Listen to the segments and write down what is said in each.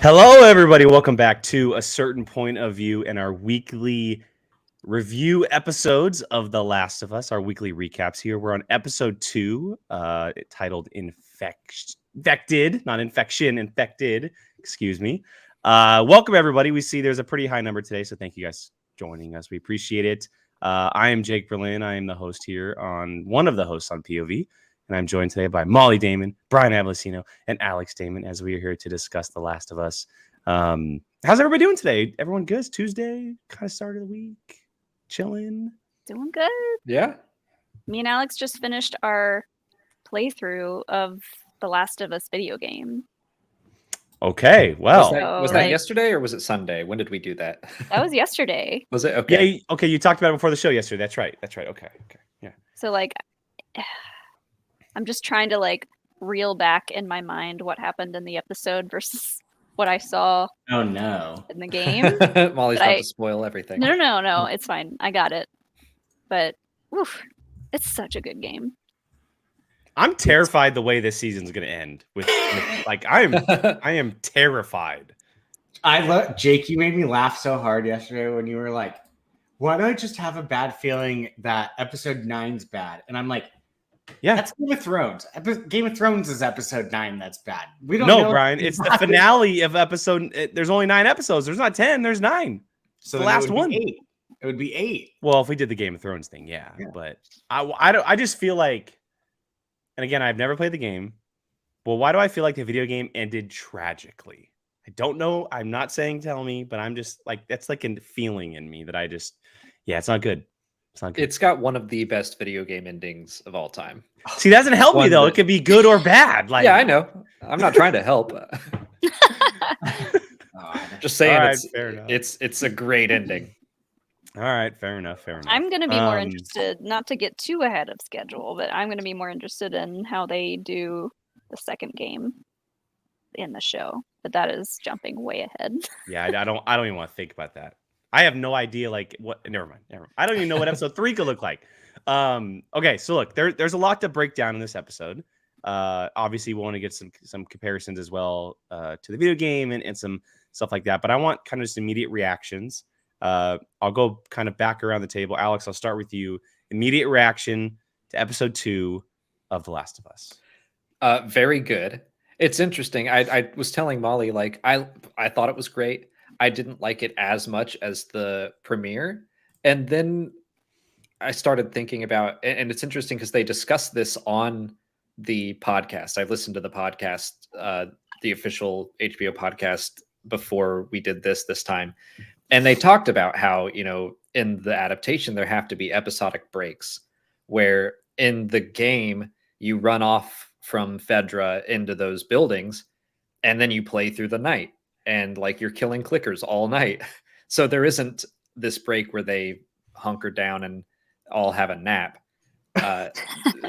Hello, everybody. Welcome back to A Certain Point of View and our weekly review episodes of The Last of Us, our weekly recaps here. We're on episode 2, titled Infected, not Infection, Infected, excuse me. Welcome, everybody. We see there's a pretty high number today, so thank you guys for joining us. We appreciate it. I am Jake Berlin. I am the host here one of the hosts on POV. And I'm joined today by Molly Damon, Brian Avellino, and Alex Damon as we are here to discuss The Last of Us. How's everybody doing today? Everyone good? It's Tuesday, kind of start of the week, chilling. Doing good. Yeah. Me and Alex just finished our playthrough of The Last of Us video game. Okay, well. Was that yesterday or was it Sunday? When did we do that? That was yesterday. Was it? Okay. Yeah, okay, you talked about it before the show yesterday. That's right. Okay. Yeah. So, I'm just trying to reel back in my mind what happened in the episode versus what I saw. Oh no! In the game. Molly's about to spoil everything. No, it's fine. I got it. But it's such a good game. I'm terrified the way this season's gonna end. I am terrified. Jake, you made me laugh so hard yesterday when you were like, "Why do I just have a bad feeling that episode 9's bad?" And I'm like, yeah, that's Game of Thrones. Game of Thrones is episode 9. That's bad. We don't know, Brian. It's the finale of episode. There's only 9 episodes. There's not 10. There's 9. So the last one. 8. It would be 8. Well, if we did the Game of Thrones thing, yeah. But I just feel like, and again, I've never played the game. Well, why do I feel like the video game ended tragically? I don't know. I'm not saying tell me, but I'm just that's like a feeling in me that it's not good. It's got one of the best video game endings of all time. See, that doesn't help me though. It could be good or bad. Yeah, I know. I'm not trying to help. Just saying, it's a great ending. All right, fair enough. I'm going to be more interested, not to get too ahead of schedule, but I'm going to be more interested in how they do the second game in the show. But that is jumping way ahead. Yeah, I don't even want to think about that. I have no idea what. Never mind. I don't even know what episode 3 could look like. Okay, so look, there's a lot to break down in this episode. Obviously, we want to get some comparisons as well to the video game and some stuff like that. But I want kind of just immediate reactions. I'll go kind of back around the table. Alex, I'll start with you. Immediate reaction to episode 2 of The Last of Us. Very good. It's interesting. I was telling Molly I thought it was great. I didn't like it as much as the premiere. And then I started thinking about, and it's interesting because they discussed this on the podcast. I listened to the podcast, the official HBO podcast before we did this time. And they talked about how, in the adaptation, there have to be episodic breaks where in the game, you run off from Fedra into those buildings and then you play through the night. And you're killing clickers all night. So there isn't this break where they hunker down and all have a nap. And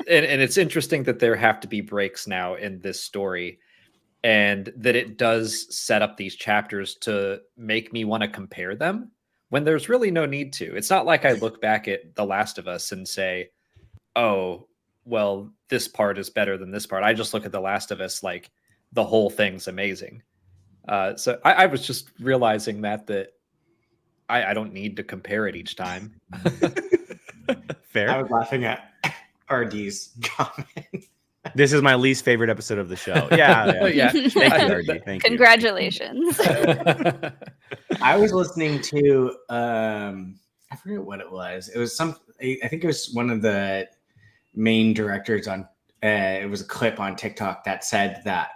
it's interesting that there have to be breaks now in this story and that it does set up these chapters to make me want to compare them when there's really no need to. It's not like I look back at The Last of Us and say, oh, well, this part is better than this part. I just look at The Last of Us like the whole thing's amazing. So I was just realizing that I don't need to compare it each time. Fair. I was laughing at RD's comment. This is my least favorite episode of the show. Yeah. Thank you, RD. Thank Congratulations. You. I was listening to I forget what it was. It was I think it was one of the main directors on. It was a clip on TikTok that said that.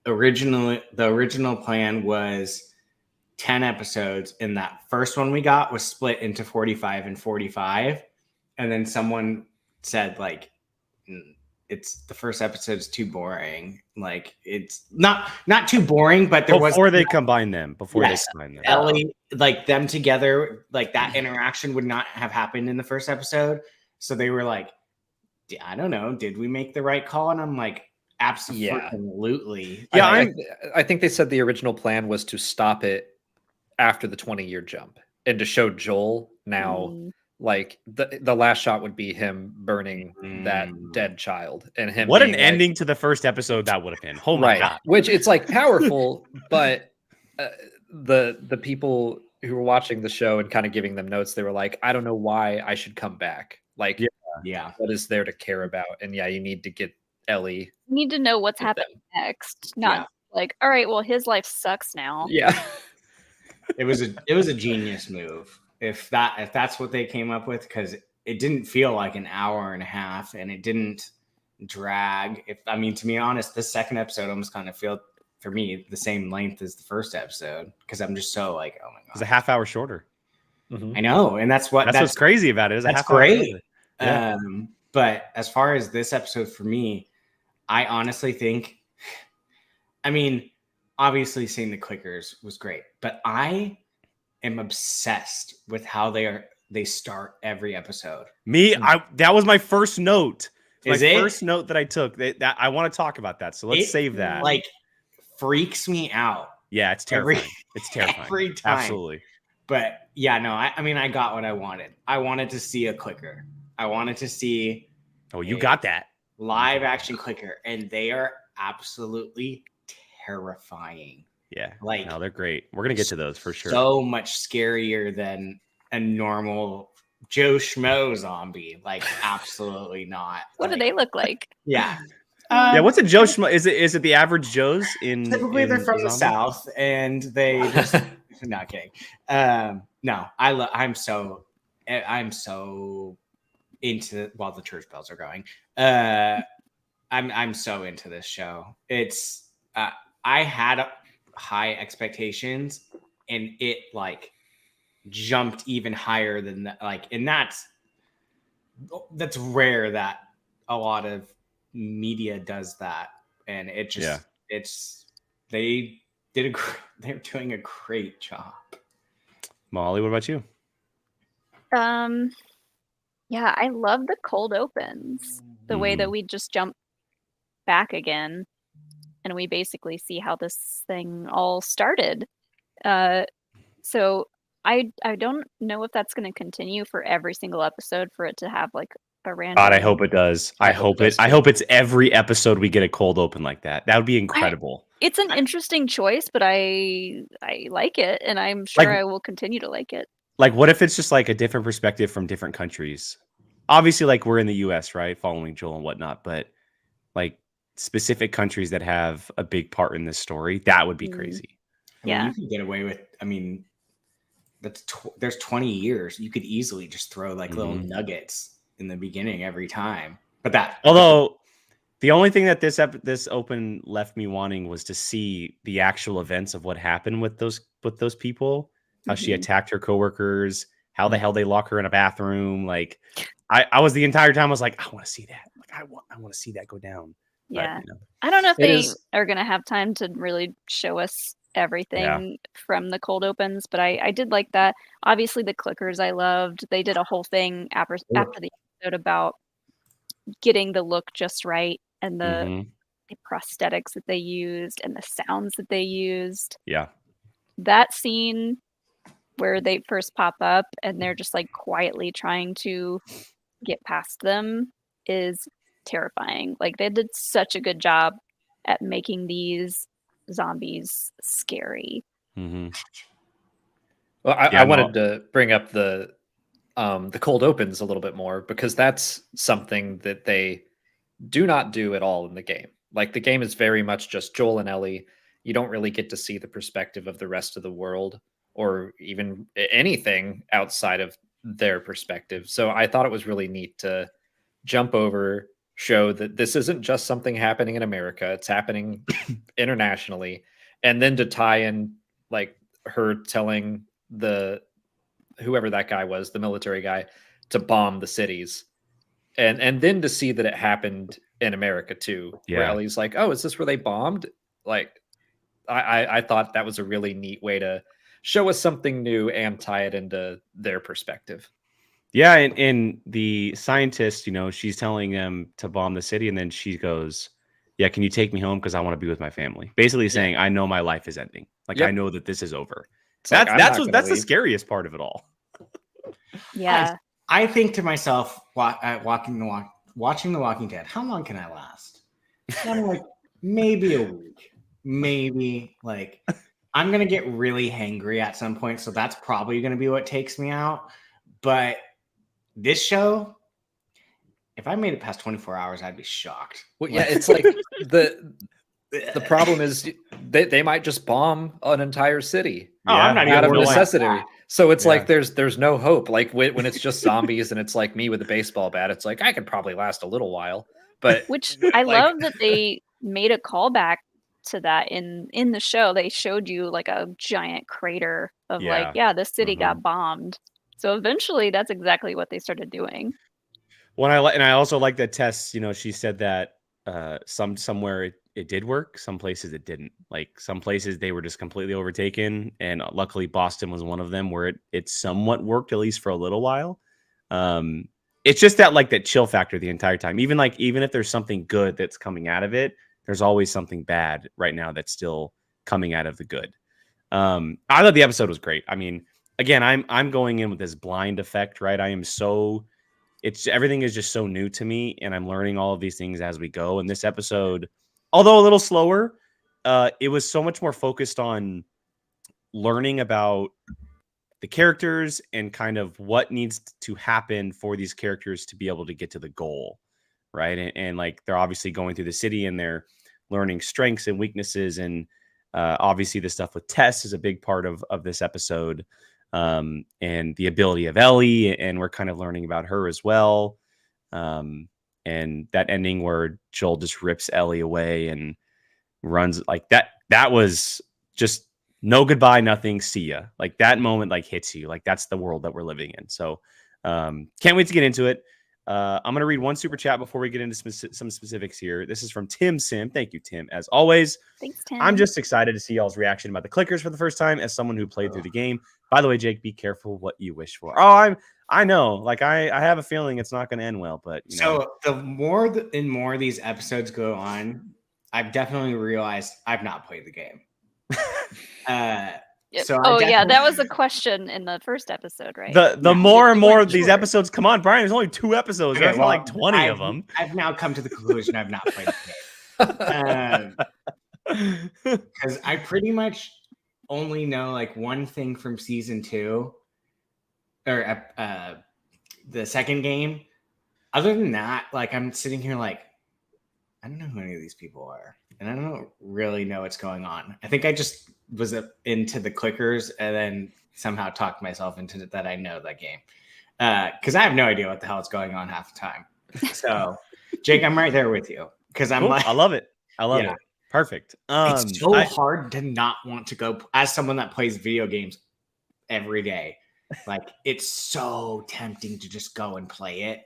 The original plan was 10 episodes, and that first one we got was split into 45 and 45. And then someone said it's the first episode's too boring. It's not too boring, but before they combine them. Ellie, them together, that interaction would not have happened in the first episode. So they were like, I don't know, did we make the right call? And I'm like, absolutely. Yeah, I think they said the original plan was to stop it after the 20-year jump and to show Joel now the last shot would be him burning that dead child and him. What an ending to the first episode that would have been. Oh my God. Which it's powerful, but the people who were watching the show and kind of giving them notes, they were like, I don't know why I should come back. Like, Yeah. what is there to care about? And yeah, you need to get Ellie. You need to know what's with happening them. next. Not like, all right, well, his life sucks now. Yeah. It was a genius move. If that's what they came up with, because it didn't feel like an hour and a half, and it didn't drag. To be honest, the second episode almost kind of felt for me the same length as the first episode, because I'm just so like, oh my god, It's a half hour shorter. I know, and that's what's crazy about it. Is that's a half hour great. shorter. Yeah. But as far as this episode for me, I honestly think, obviously seeing the clickers was great, but I am obsessed with how they start every episode. That was my first note. First note that I took. That I want to talk about that. So let's save that. Like, freaks me out. Yeah, it's terrifying. It's terrifying. Every time. Absolutely. But yeah, no, I got what I wanted. I wanted to see a clicker. I wanted to see. Oh, you got that. Live action clicker, and they are absolutely terrifying. Yeah. Like, no, they're great. We're going to get to those for sure. So much scarier than a normal Joe Schmo zombie. Like, absolutely not. What do they look like? Yeah. What's a Joe Schmo? Is it the average Joes in? Typically, they're from the South, and they just not kidding. No, I'm so into while the church bells are going. I'm so into this show. It's I had high expectations, and it like jumped even higher than that. Like, and that's rare that a lot of media does that, and it just they're doing a great job. Molly, what about you? Yeah, I love the cold opens. The way that we just jump back again, and we basically see how this thing all started. So I don't know if that's going to continue for every single episode for it to have like a random. God, I hope it does. I hope it's every episode we get a cold open like that. That would be incredible. It's an interesting choice, but I like it, and I'm sure I will continue to like it. Like, what if it's just like a different perspective from different countries? Obviously, like, we're in the US, right? Following Joel and whatnot, but like specific countries that have a big part in this story, that would be crazy. Yeah. You could get away with, there's 20 years. You could easily just throw like little nuggets in the beginning every time. Although the only thing that this open left me wanting was to see the actual events of what happened with those people, how she attacked her coworkers, how the hell they lock her in a bathroom. Like, I was the entire time I was like, I want to see that. Like, I want to see that go down. Yeah. But, I don't know if they are going to have time to really show us everything from the cold opens, but I did like that. Obviously, the clickers I loved. They did a whole thing after the episode about getting the look just right, and the prosthetics that they used and the sounds that they used. Yeah. That scene where they first pop up and they're just like quietly trying to get past them is terrifying. Like, they did such a good job at making these zombies scary. Well, I wanted to bring up the cold opens a little bit more, because that's something that they do not do at all in the game. Like, the game is very much just Joel and Ellie. You don't really get to see the perspective of the rest of the world, or even anything outside of their perspective. So I thought it was really neat to jump over, show that this isn't just something happening in America, it's happening internationally. And then to tie in like her telling whoever that guy was, the military guy, to bomb the cities. And then to see that it happened in America too. Yeah. Where Ellie's like, oh, is this where they bombed? Like, I thought that was a really neat way to show us something new and tie it into their perspective. Yeah, and the scientist, she's telling them to bomb the city, and then she goes, yeah, can you take me home, because I want to be with my family? Basically saying, I know my life is ending. Like, I know that this is over. That's the scariest part of it all. Yeah. I think to myself, watching The Walking Dead, how long can I last? I'm like, maybe a week. Maybe, like, I'm gonna get really hangry at some point, so that's probably gonna be what takes me out. But this show, if I made it past 24 hours, I'd be shocked. Well, yeah, it's like the problem is they might just bomb an entire city. Oh, I'm not out of even necessity. So it's Yeah. like there's no hope. Like when it's just zombies and it's like me with a baseball bat, it's like I could probably last a little while. But Which I love that they made a callback to that in the show. They showed you like a giant crater of like, the city got bombed. So eventually that's exactly what they started doing. When I also like that Tess, she said that somewhere it did work, some places it didn't. Like some places they were just completely overtaken, and luckily Boston was one of them where it somewhat worked, at least for a little while. It's just that chill factor the entire time. Even if there's something good that's coming out of it, there's always something bad right now that's still coming out of the good. I thought the episode was great. I mean, again, I'm going in with this blind effect, right? Everything is just so new to me, and I'm learning all of these things as we go. And this episode, although a little slower, it was so much more focused on learning about the characters and kind of what needs to happen for these characters to be able to get to the goal, right? And like they're obviously going through the city and they're learning strengths and weaknesses, and obviously the stuff with Tess is a big part of this episode. And the ability of Ellie, and we're kind of learning about her as well. And that ending where Joel just rips Ellie away and runs like that was just no goodbye, nothing, see ya. Like that moment hits you. Like that's the world that we're living in. So can't wait to get into it. I'm going to read one super chat before we get into some specifics here. This is from Tim Sim. Thank you, Tim, as always. Thanks, Tim. I'm just excited to see y'all's reaction about the clickers for the first time as someone who played through the game. By the way, Jake, be careful what you wish for. Oh, I know. Like I have a feeling it's not going to end well, but So the more more these episodes go on, I've definitely realized I've not played the game. So that was a question in the first episode, right? The more and more of these episodes come on, Brian. There's only 2 episodes. There's not like 20 of them. I've now come to the conclusion I've not played the game because I pretty much only know like one thing from season 2 or the second game. Other than that, like I'm sitting here like I don't know who any of these people are, and I don't really know what's going on. I think I just was into the clickers and then somehow talked myself into that I know that game because I have no idea what the hell is going on half the time. So, Jake, I'm right there with you because I'm I love it. I love it. Perfect. It's so hard to not want to go as someone that plays video games every day. Like it's so tempting to just go and play it.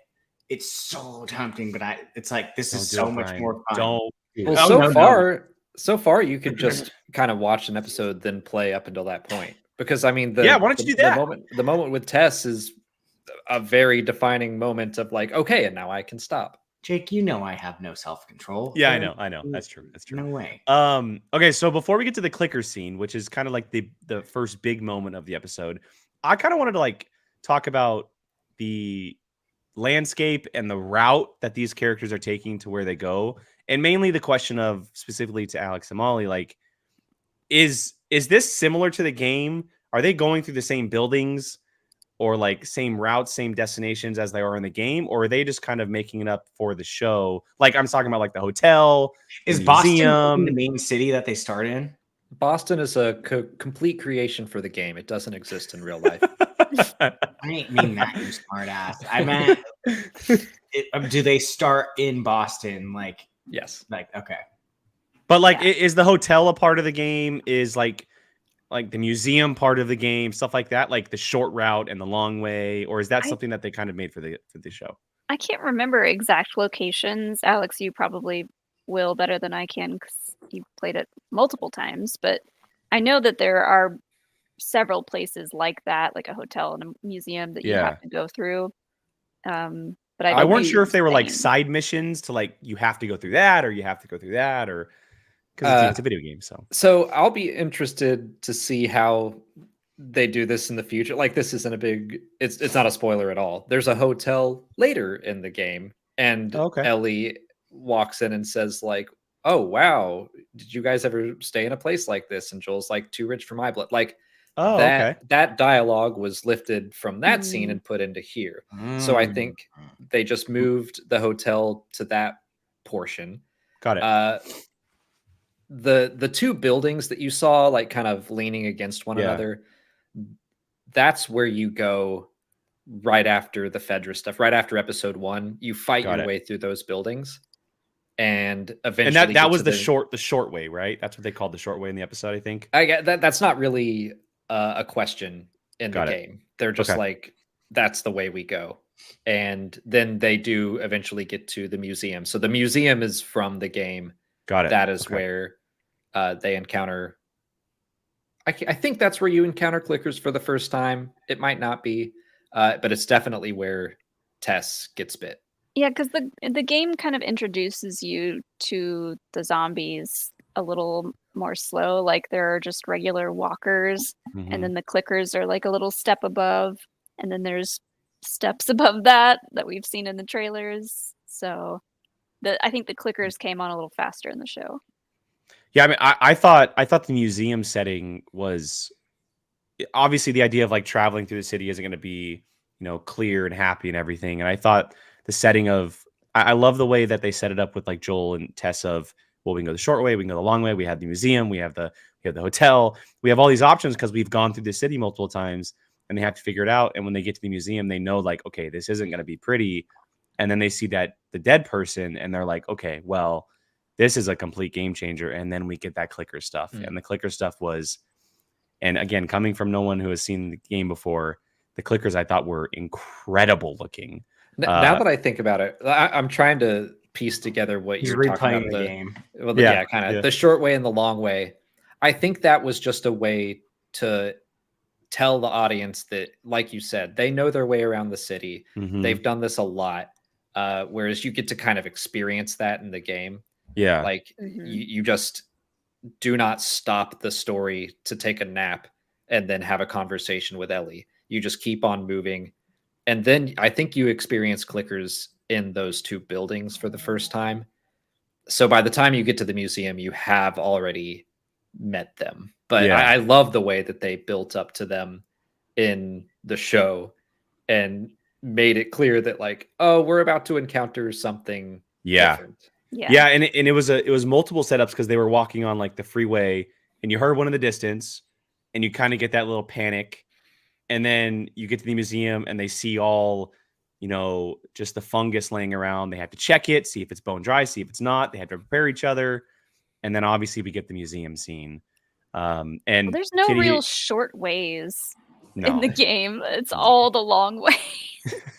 It's so tempting, but it's like this is so much more fun. So far, you could just kind of watch an episode, then play up until that point. Because I mean, why don't you do that? The moment with Tess is a very defining moment of like, okay, and now I can stop. Jake, you know I have no self-control. Yeah, I know. That's true. No way. Okay, so before we get to the clicker scene, which is kind of like the first big moment of the episode, I kind of wanted to talk about the landscape and the route that these characters are taking to where they go, and mainly the question of specifically to Alex and Molly, like, is this similar to the game? Are they going through the same buildings or like same routes, same destinations as they are in the game, or are they just kind of making it up for the show? Like I'm talking about like the hotel, is Boston the main city that they start in? Boston is a complete creation for the game. It doesn't exist in real life. I didn't mean that, you smart ass. I meant, do they start in Boston? Like, yes. Like, okay. But like, is the hotel a part of the game? Is like the museum part of the game? Stuff like that, like the short route and the long way, or is that something that they kind of made for the show? I can't remember exact locations. Alex, you probably will better than I can because you played it multiple times. But I know that there are several places like that, like a hotel and a museum that you have to go through. But I weren't sure if they were like side missions to like you have to go through that or you have to go through that, or because it's a video game. So I'll be interested to see how they do this in the future. Like this isn't a big. It's not a spoiler at all. There's a hotel later in the game, and Ellie walks in and says like, oh wow, did you guys ever stay in a place like this? And Joel's like, too rich for my blood. Like Oh, okay. that dialogue was lifted from that scene Mm. and put into here. So I think they just moved the hotel to that portion. Got it. The two buildings that you saw like kind of leaning against one another, that's where you go right after the Fedra stuff. Right after episode 1, you fight your way through those buildings, and eventually and that was the short way, right? That's what they called the short way in the episode, I think. I get that. That's not really a question in the game. They're just like, that's the way we go. And then they do eventually get to the museum. So the museum is from the game. Got it. That is where they encounter. I think that's where you encounter clickers for the first time. It might not be, but it's definitely where Tess gets bit. Yeah, because the game kind of introduces you to the zombies a little more slow. Like there are just regular walkers, and then the clickers are like a little step above, and then there's steps above that we've seen in the trailers. So I think the clickers came on a little faster in the show. Yeah, I mean, I thought the museum setting was obviously the idea of like traveling through the city isn't going to be, clear and happy and everything. And I thought the setting of, I love the way that they set it up with like Joel and Tess of, well, we can go the short way, we can go the long way. We have the museum, we have the hotel, we have all these options because we've gone through the city multiple times, and they have to figure it out. And when they get to the museum, they know like, okay, this isn't going to be pretty. And then they see that the dead person, and they're like, okay, well, this is a complete game changer. And then we get that clicker stuff. And the clicker stuff was, and again, coming from no one who has seen the game before, the clickers I thought were incredible looking. Now that I think about it, I'm trying to piece together what you're talking about. The game. Well, kind of the short way and the long way. I think that was just a way to tell the audience that, like you said, they know their way around the city. They've done this a lot. Whereas you get to kind of experience that in the game. Yeah. Like you just do not stop the story to take a nap and then have a conversation with Ellie. You just keep on moving. And then I think you experience clickers in those two buildings for the first time. So by the time you get to the museum, you have already met them. But I love the way that they built up to them in the show and made it clear that like, oh, we're about to encounter something different. Yeah, and it was multiple setups because they were walking on like the freeway, and you heard one in the distance, and you kind of get that little panic, and then you get to the museum and they see all, just the fungus laying around. They have to check it, see if it's bone dry, see if it's not. They have to prepare each other, and then obviously we get the museum scene. And there's no real short ways in the game. It's all the long way.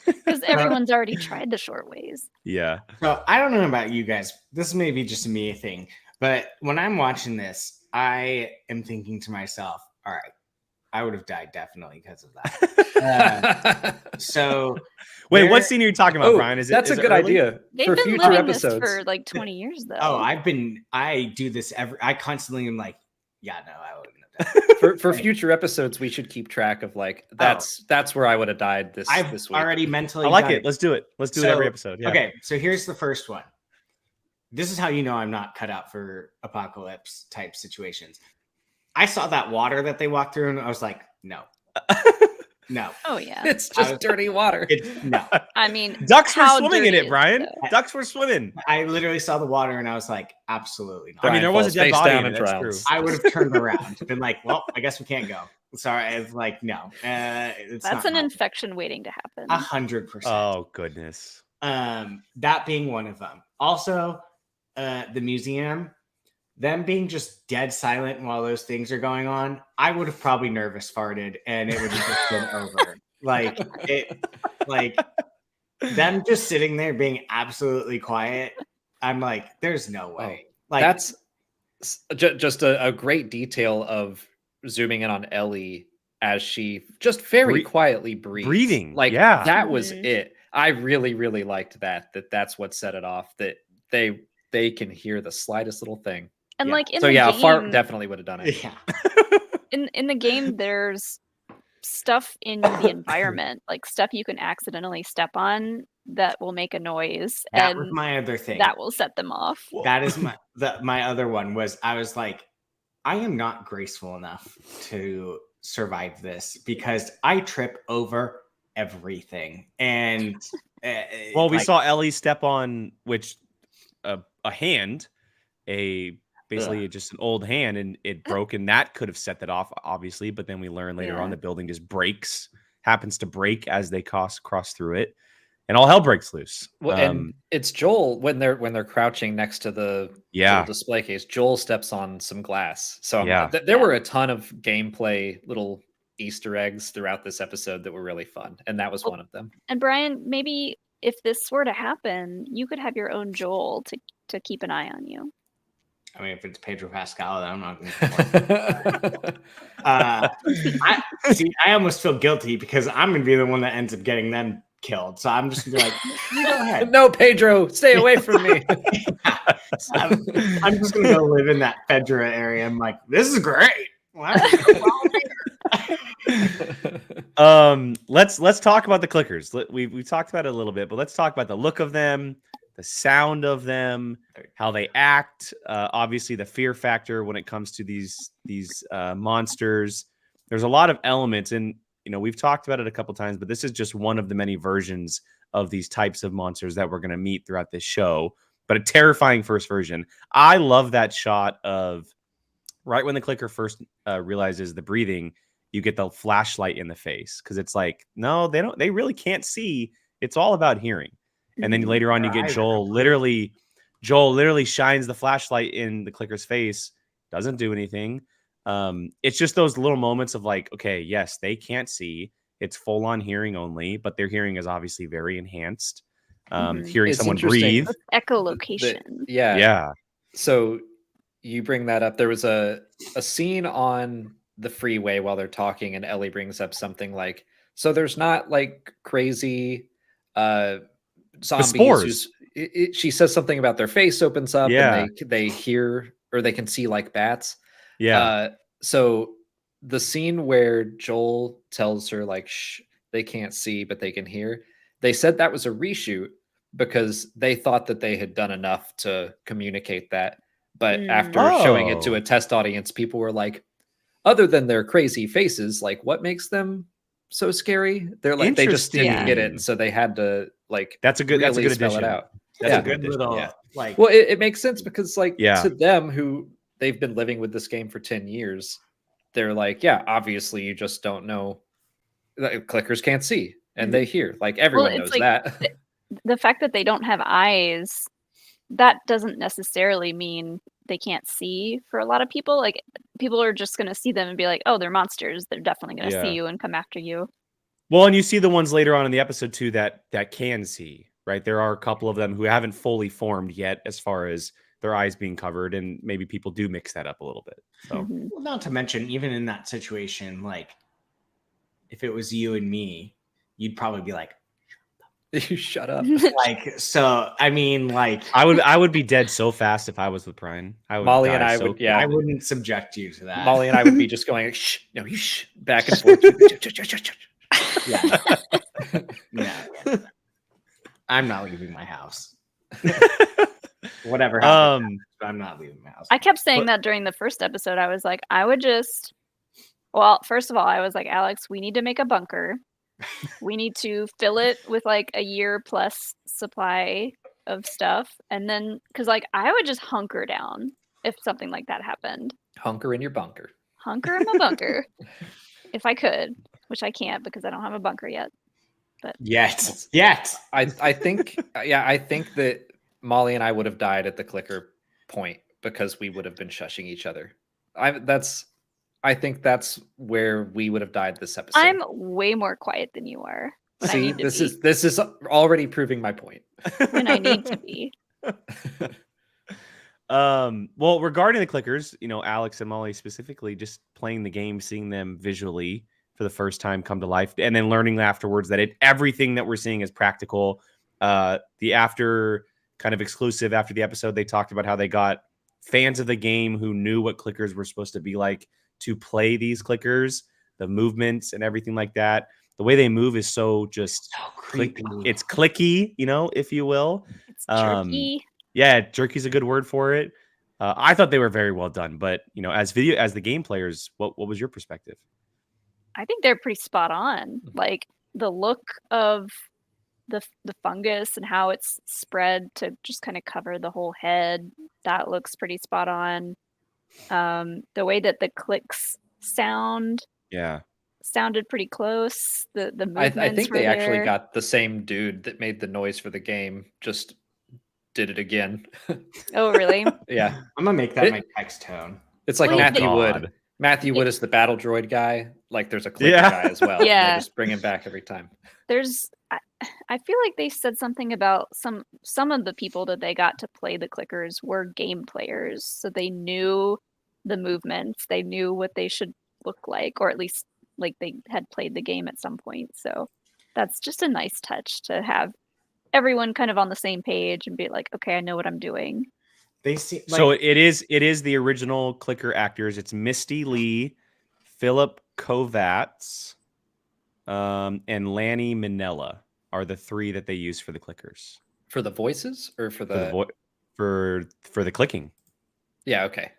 Because everyone's already tried the short ways. Yeah. So I don't know about you guys. This may be just a me thing, but when I'm watching this, I am thinking to myself, all right, I would have died definitely because of that. So wait, what scene are you talking about, Brian? That's a good idea. They've for been future living episodes. This for like 20 years though. Oh, I do this I constantly am like, yeah, no, I wouldn't have died. For future episodes, we should keep track of like that's where I would have died this week. Already mentally. I like it. Let's do it. Let's do it every episode. Yeah. Okay, so here's the first one. This is how you know I'm not cut out for apocalypse type situations. I saw that water that they walked through, and I was like, no. No. Oh yeah. It's just dirty water. No. I mean, ducks were swimming in it, Brian. So. Ducks were swimming. I literally saw the water, and I was like, absolutely not. I mean, there was a dead body in it. That's true. I would have turned around, been like, well, I guess we can't go. Sorry, I was like, no. That's an infection waiting to happen. 100%. Oh goodness. That being one of them. Also, the museum, them being just dead silent while those things are going on, I would have probably nervous farted, and it would have just been over. Like them just sitting there being absolutely quiet. I'm like, there's no way. Like that's just a great detail of zooming in on Ellie as she just very quietly breathing. Like that was it. I really, really liked that's what set it off. That they can hear the slightest little thing. And like in the game, a fart definitely would have done it. Yeah. in the game, there's stuff in the environment, like stuff you can accidentally step on that will make a noise, That was and my other thing. that will set them off. That is my other one was I was like, I am not graceful enough to survive this because I trip over everything. And well, we saw Ellie step on a hand, basically just an old hand, and it broke, and that could have set that off, obviously. But then we learn later on the building just happens to break as they cross through it, and all hell breaks loose. Well, and it's Joel when they're crouching next to the little display case. Joel steps on some glass. So there were a ton of gameplay little Easter eggs throughout this episode that were really fun, and that was one of them. And Brian, maybe if this were to happen, you could have your own Joel to keep an eye on you. I mean, if it's Pedro Pascal, then I'm not going to. I almost feel guilty because I'm going to be the one that ends up getting them killed. So I'm just going to be like, you go ahead. No, Pedro, stay away from me. I'm just going to go live in that Fedra area. I'm like, this is great. Let's talk about the clickers. We talked about it a little bit, but let's talk about the look of them, the sound of them, how they act. Obviously, the fear factor when it comes to these monsters. There's a lot of elements, and we've talked about it a couple times, but this is just one of the many versions of these types of monsters that we're going to meet throughout this show. But a terrifying first version. I love that shot of right when the clicker first realizes the breathing. You get the flashlight in the face because it's like, no, they really can't see. It's all about hearing. And then later on, you get Joel literally shines the flashlight in the clicker's face, doesn't do anything. It's just those little moments of like, okay, yes, they can't see. It's full on hearing only, but their hearing is obviously very enhanced. Hearing someone breathe. Echolocation. Yeah. So you bring that up. There was a scene on the freeway while they're talking, and Ellie brings up something like, so there's not like crazy zombies. She says something about their face opens up and they hear or they can see like bats. So the scene where Joel tells her like, shh, they can't see, but they can hear. They said that was a reshoot because they thought that they had done enough to communicate that. But after showing it to a test audience, people were like, other than their crazy faces, like what makes them so scary? They're like, they just didn't get it. And so they had to like, that's a good addition. It out. That's a good little, like, well, it makes sense because like to them who they've been living with this game for 10 years, they're like, yeah, obviously you just don't know. Clickers can't see and they hear, like everyone knows like, that. The fact that they don't have eyes, that doesn't necessarily mean they can't see for a lot of people. Like people are just going to see them and be like, oh, they're monsters. They're definitely going to see you and come after you. Well, and you see the ones later on in the episode too that can see, right? There are a couple of them who haven't fully formed yet as far as their eyes being covered, and maybe people do mix that up a little bit. So, well, not to mention, even in that situation, like if it was you and me, you'd probably be like, "You shut up." Like, so I mean, like, I would be dead so fast if I was with Brian. Molly and I would, I wouldn't subject you to that. Molly and I would be just going, shh, no, you shh, back and forth. Yeah. I'm not leaving my house. Whatever happens, I'm not leaving my house. I kept saying that during the first episode. I was like, first of all, I was like, Alex, we need to make a bunker. We need to fill it with like a year plus supply of stuff. And then, because like I would just hunker down if something like that happened. Hunker in your bunker. Hunker in my bunker. If I could, which I can't because I don't have a bunker yet. But yet. I think that Molly and I would have died at the clicker point because we would have been shushing each other. I think that's where we would have died this episode. I'm way more quiet than you are. See, this is already proving my point. When I need to be. Well, regarding the clickers, Alex and Molly specifically, just playing the game, seeing them visually for the first time come to life, and then learning afterwards that everything that we're seeing is practical. The after kind of exclusive after the episode, they talked about how they got fans of the game who knew what clickers were supposed to be like to play these clickers, the movements and everything like that. the way they move is so just So click. creepy. It's clicky, if you will. It's jerky. Yeah, jerky's a good word for it. I thought they were very well done, but as the game players, what was your perspective? I think they're pretty spot on. Like the look of the fungus and how it's spread to just kind of cover the whole head, that looks pretty spot on. The way that the clicks sounded pretty close. The movements I think were they actually there. got the same dude that made the noise for the game, just did it again. Oh, really? Yeah. I'm gonna make that my text tone. It's like Well, Matthew Wood. God. Matthew Wood is the battle droid guy. Like there's a clicker guy as well. Yeah. They just bring him back every time. I feel like they said something about some of the people that they got to play the clickers were game players, so they knew the movements, they knew what they should look like, or at least like they had played the game at some point. So that's just a nice touch to have everyone kind of on the same page and be like, okay, I know what I'm doing. They see So it is the original clicker actors. It's Misty Lee, Philip Kovacs, and Lanny Minella are the three that they use for the clickers. For the voices or for the for the clicking. Yeah, okay.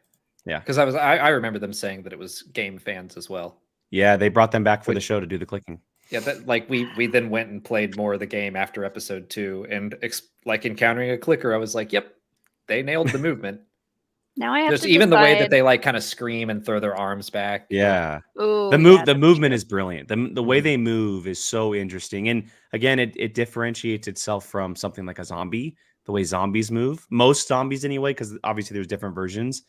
Yeah. Because I remember them saying that it was game fans as well. Yeah, they brought them back for the show to do the clicking. Yeah, that like we then went and played more of the game after episode 2, and like encountering a clicker, I was like, yep, they nailed the movement. Now I have Just to even the way that decide- they like kind of scream and throw their arms back. Yeah. Ooh, The yeah, that's movement true. is brilliant. The way they move is so interesting. And again, it differentiates itself from something like a zombie, the way zombies move. Most zombies anyway, because obviously there's different versions.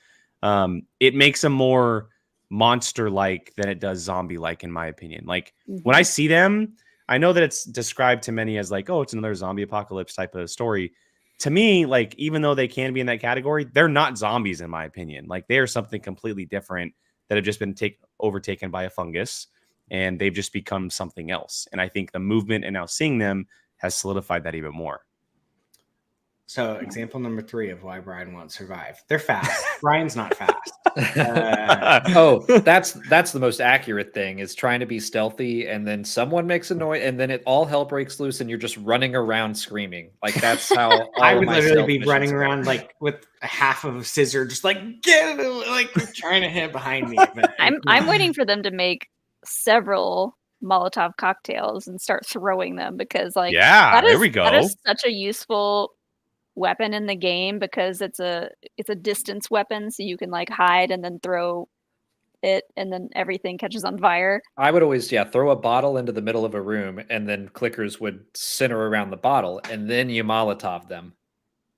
It makes them more monster-like than it does zombie-like, in my opinion. Like when I see them, I know that it's described to many as like, oh, it's another zombie apocalypse type of story. To me, like, even though they can be in that category, they're not zombies, in my opinion. Like, they are something completely different that have just been overtaken by a fungus, and they've just become something else. And I think the movement and now seeing them has solidified that even more. So example number 3 of why Brian won't survive. They're fast. Brian's not fast. That's the most accurate thing, is trying to be stealthy, and then someone makes a noise, and then it all hell breaks loose, and you're just running around screaming. Like that's how I would literally be running around like with a half of a scissor, just like get it, like trying to hit behind me. But I'm waiting for them to make several Molotov cocktails and start throwing them, because like there we go. That is such a useful weapon in the game, because it's a distance weapon, so you can like hide and then throw it, and then everything catches on fire. I would always throw a bottle into the middle of a room, and then clickers would center around the bottle, and then you Molotov them.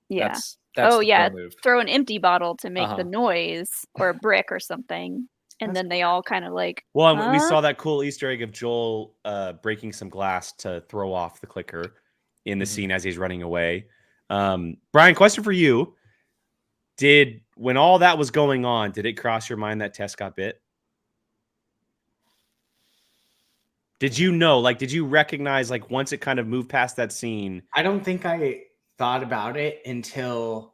Yeah. That's the pro move. Throw an empty bottle to make the noise, or a brick or something, and then they all kind of like. Well, we saw that cool Easter egg of Joel breaking some glass to throw off the clicker in the scene as he's running away. Brian, question for you. When all that was going on, did it cross your mind that Tess got bit? Did you know, like, did you recognize, like, once it kind of moved past that scene? I don't think I thought about it until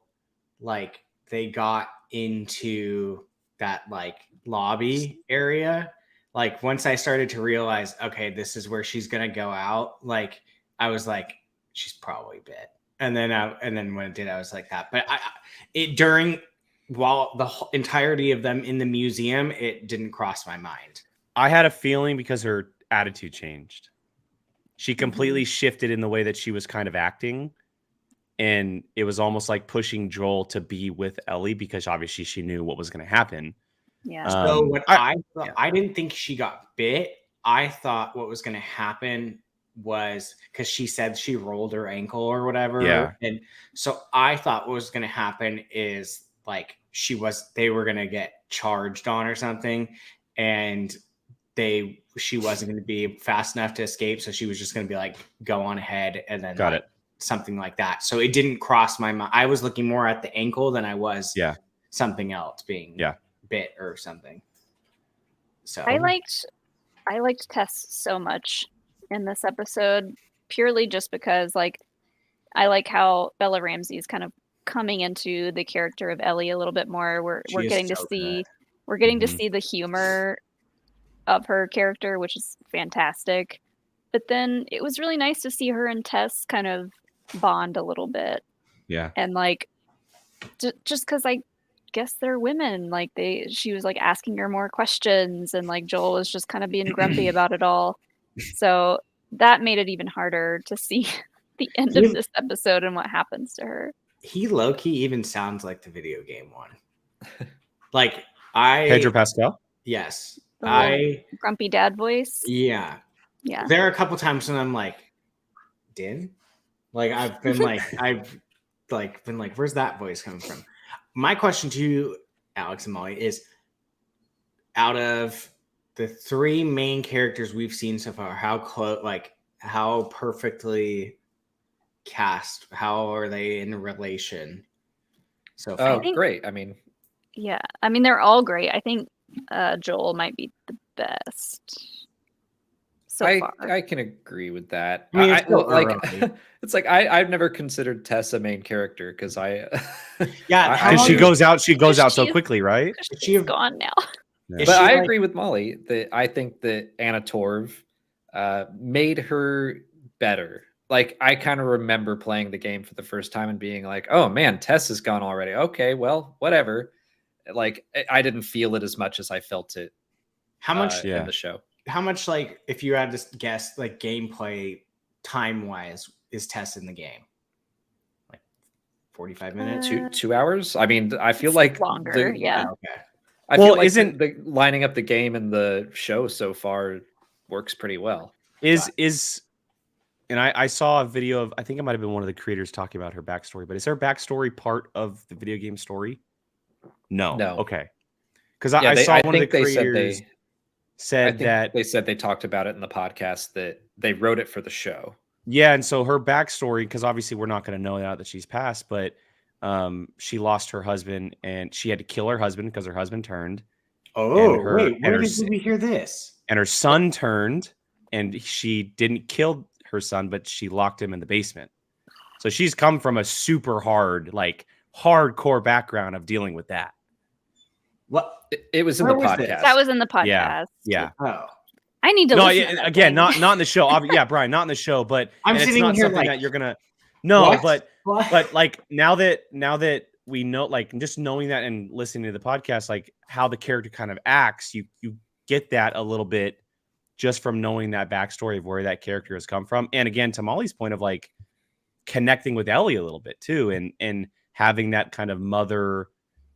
like they got into that like lobby area. Like once I started to realize, okay, this is where she's gonna go out. Like I was like, she's probably bit. And then when it did, I was like that. But while the entirety of them in the museum, it didn't cross my mind. I had a feeling because her attitude changed. She completely shifted in the way that she was kind of acting. And it was almost like pushing Joel to be with Ellie, because obviously she knew what was going to happen. Yeah. So what I didn't think she got bit. I thought what was going to happen was, because she said she rolled her ankle or whatever. Yeah. And so I thought what was going to happen is like they were going to get charged on or something, and she wasn't going to be fast enough to escape. So she was just going to be like, go on ahead. And then got it. Something like that. So it didn't cross my mind. I was looking more at the ankle than I was something else being bit or something. So I liked Tess so much in this episode, purely just because like I like how Bella Ramsey is kind of coming into the character of Ellie a little bit more. We're getting to see to see the humor of her character, which is fantastic. But then it was really nice to see her and Tess kind of bond a little bit. Yeah. And like, just because I guess they're women, like she was like asking her more questions, and like Joel was just kind of being grumpy about it all. So that made it even harder to see the end of this episode and what happens to her. He low-key even sounds like the video game one. Like Pedro Pascal? Yes. The grumpy dad voice. Yeah. Yeah. There are a couple times when I'm like, Din? Like I've been like, where's that voice coming from? My question to you, Alex and Molly, is out of the 3 main characters we've seen so far, how perfectly cast, how are they in relation so far? Great. I mean, yeah. I mean, they're all great. I think Joel might be the best so far. I can agree with that. I mean, it's like I've never considered Tess a main character because she goes out so quickly, right? She's gone now. Yeah. But I agree with Molly that I think that Anna Torv made her better. Like I kind of remember playing the game for the first time and being like, "Oh man, Tess is gone already." Okay, well, whatever. Like I didn't feel it as much as I felt it. How much in the show? How much, like, if you had to guess, like, gameplay time-wise, is Tess in the game? Like, 45 minutes? 2 hours? I mean, I feel like longer, yeah. Okay. I feel like the lining up the game and the show so far works pretty well. And I saw a video of, I think it might have been one of the creators talking about her backstory, but is her backstory part of the video game story? No. Okay. Because I saw one of the creators said that they said they talked about it in the podcast that they wrote it for the show. Yeah, and so her backstory, because obviously we're not going to know now that she's passed, but she lost her husband and she had to kill her husband because her husband turned. Oh, wait, where did we hear this? And her son turned, and she didn't kill her son, but she locked him in the basement. So she's come from a super hardcore background of dealing with that. What? It was in the podcast. That was in the podcast. Yeah. Oh. I need to listen to again, not in the show. Yeah, Brian, not in the show, but I'm it's sitting not here something like, that you're gonna. No, what? but like now that we know, like just knowing that and listening to the podcast, like how the character kind of acts, you get that a little bit just from knowing that backstory of where that character has come from. And again, to Molly's point of like connecting with Ellie a little bit too, and having that kind of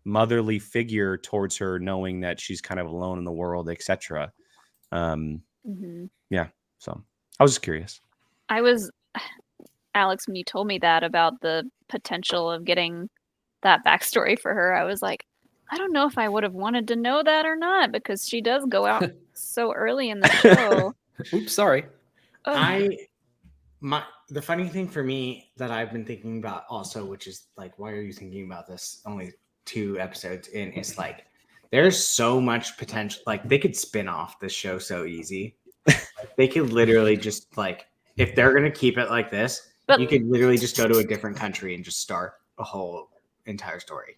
motherly figure towards her, knowing that she's kind of alone in the world, etc. Yeah. So I was just curious. Alex, when you told me that about the potential of getting that backstory for her, I was like, I don't know if I would have wanted to know that or not, because she does go out so early in the show. Oops, sorry. The funny thing for me that I've been thinking about also, which is like, why are you thinking about this only 2 episodes in, is like, there's so much potential. Like they could spin off this show so easy. Like, they could literally just like, if they're going to keep it like this, you could literally just go to a different country and just start a whole entire story.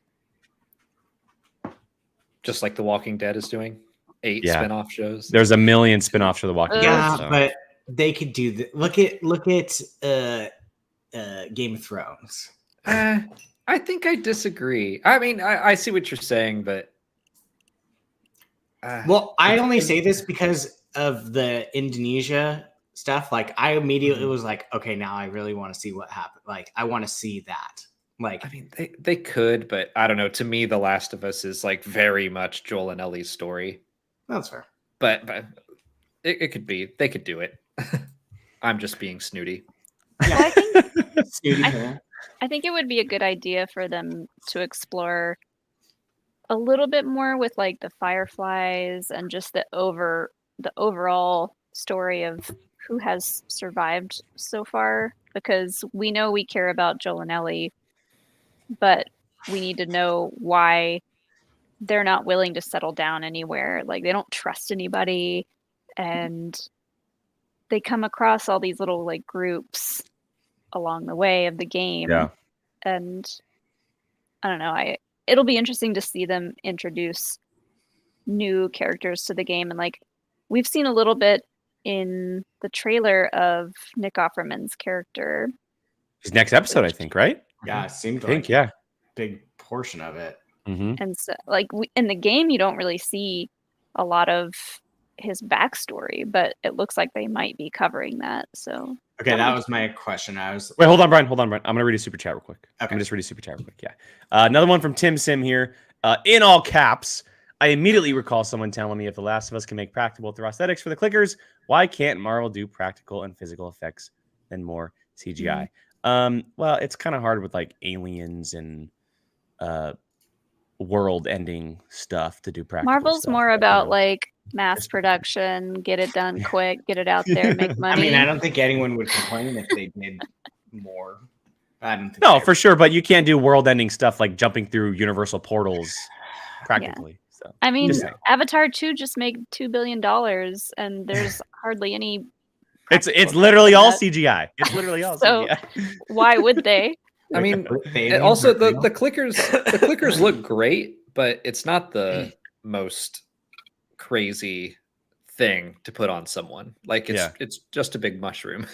Just like The Walking Dead is doing 8 spin-off shows. There's a million spin-offs for The Walking Dead. Yeah, so. But they could do that. Look at Game of Thrones. I think I disagree. I mean, I see what you're saying, but well, I only say this because of the Indonesia stuff. Like, I immediately was like, okay, now I really want to see what happened. Like, I want to see that. Like, I mean, they could, but I don't know. To me, The Last of Us is like very much Joel and Ellie's story. That's fair. But it could be. They could do it. I'm just being snooty. Yeah. I think it would be a good idea for them to explore a little bit more with like the Fireflies and just the overall story of who has survived so far, because we know we care about Joel and Ellie, but we need to know why they're not willing to settle down anywhere. Like they don't trust anybody, and they come across all these little like groups along the way of the game. Yeah. And I don't know, it'll be interesting to see them introduce new characters to the game. And like we've seen a little bit in the trailer of Nick Offerman's character. His next episode, I think, right? Yeah, it seemed I think, like yeah. a big portion of it. And so, like, in the game, you don't really see a lot of his backstory, but it looks like they might be covering that. So Okay, that was my question. Wait, hold on, Brian. I'm gonna read a super chat real quick. Okay. I'm gonna just read a super chat real quick. Yeah. Another one from Tim Sim here. In all caps, I immediately recall someone telling me if The Last of Us can make practical through aesthetics for the clickers, why can't Marvel do practical and physical effects and more CGI? Well, it's kind of hard with like aliens and world-ending stuff to do practical. Marvel's stuff, more but, about like mass production, get it done quick, get it out there, make money. I mean, I don't think anyone would complain if they did more. I don't think no, for sure, but you can't do world-ending stuff like jumping through universal portals practically. So I mean, just saying. Avatar 2 just made $2 billion, and there's hardly any. It's practical literally stuff in all that. CGI. It's literally all So- CGI. Why would they? I mean, They and also are real. the clickers look great, but it's not the most crazy thing to put on someone. Like it's just a big mushroom.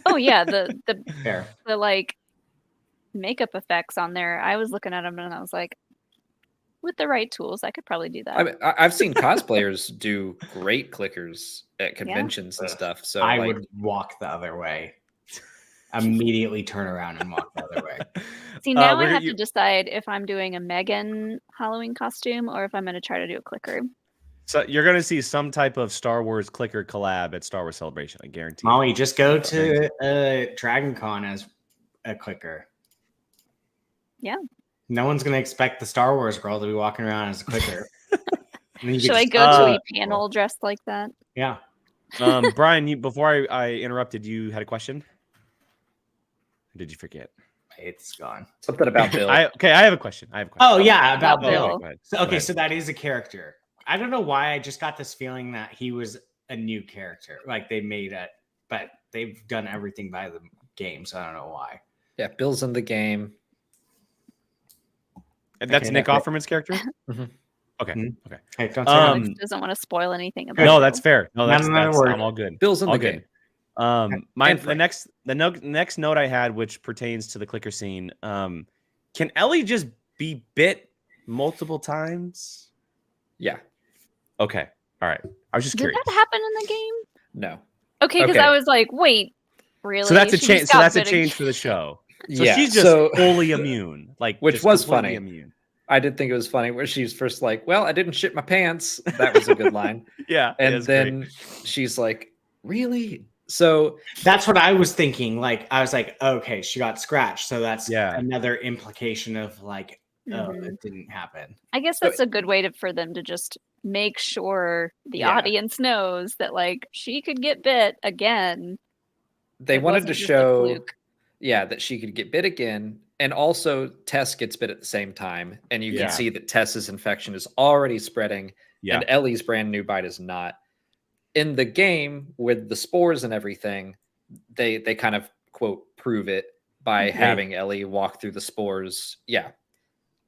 Oh yeah, the Fair. like makeup effects on there. I was looking at them and I was like, with the right tools, I could probably do that. I mean, I've seen cosplayers do great clickers at conventions and stuff. So I like, would walk the other way. Immediately turn around and walk the other way. See, now I where have you- to decide if I'm doing a Megan Halloween costume or if I'm going to try to do a clicker. So you're gonna see some type of Star Wars clicker collab at Star Wars Celebration. I guarantee. Molly, just go to Dragon Con as a clicker. Yeah. No one's gonna expect the Star Wars girl to be walking around as a clicker. Should I go to a panel dressed like that? Yeah. Brian, before I interrupted, you had a question? Or did you forget? It's gone. something about Bill. I have a question. Oh yeah, about Bill. Bill. Go ahead. So, Go okay, ahead. so that is a character. I don't know why I just got this feeling that he was a new character. Like they made it, but they've done everything by the game, so I don't know why. Yeah, Bill's in the game. That's Okay, Nick that's Offerman's character. Mhm. Okay. Mhm. Okay. Hey, don't say Um, Alex doesn't want to spoil anything about No, it. that's fair. No, that's Another word. I'm all good. Bill's in All the good. game. The Frank. next note I had, which pertains to the clicker scene. Can Ellie just be bit multiple times? Yeah. Okay. All right. I was just Did curious. that happen in the game? No. Okay, because Okay. I was like, wait, really? So that's a She change. just So got that's a bit change for the show. So yeah. she's just fully immune, like Which just was completely funny. Immune. I did think it was funny where she's first like, "Well, I didn't shit my pants." That was a good line. Yeah, And that's then great. she's like, "Really?" So That's what I was thinking. Like I was like, okay, she got scratched, so that's Yeah. another implication of like, oh, Mhm. it didn't happen. I guess that's a good way for them to just make sure the Yeah. audience knows that like she could get bit again. they It wanted wasn't to just a show, fluke. yeah, that she could get bit again, and also Tess gets bit at the same time, and you Yeah. can see that Tess's infection is already spreading, Yeah. and Ellie's brand new bite is not. In the game with the spores and everything, they kind of quote prove it by Right. having Ellie walk through the spores. Yeah,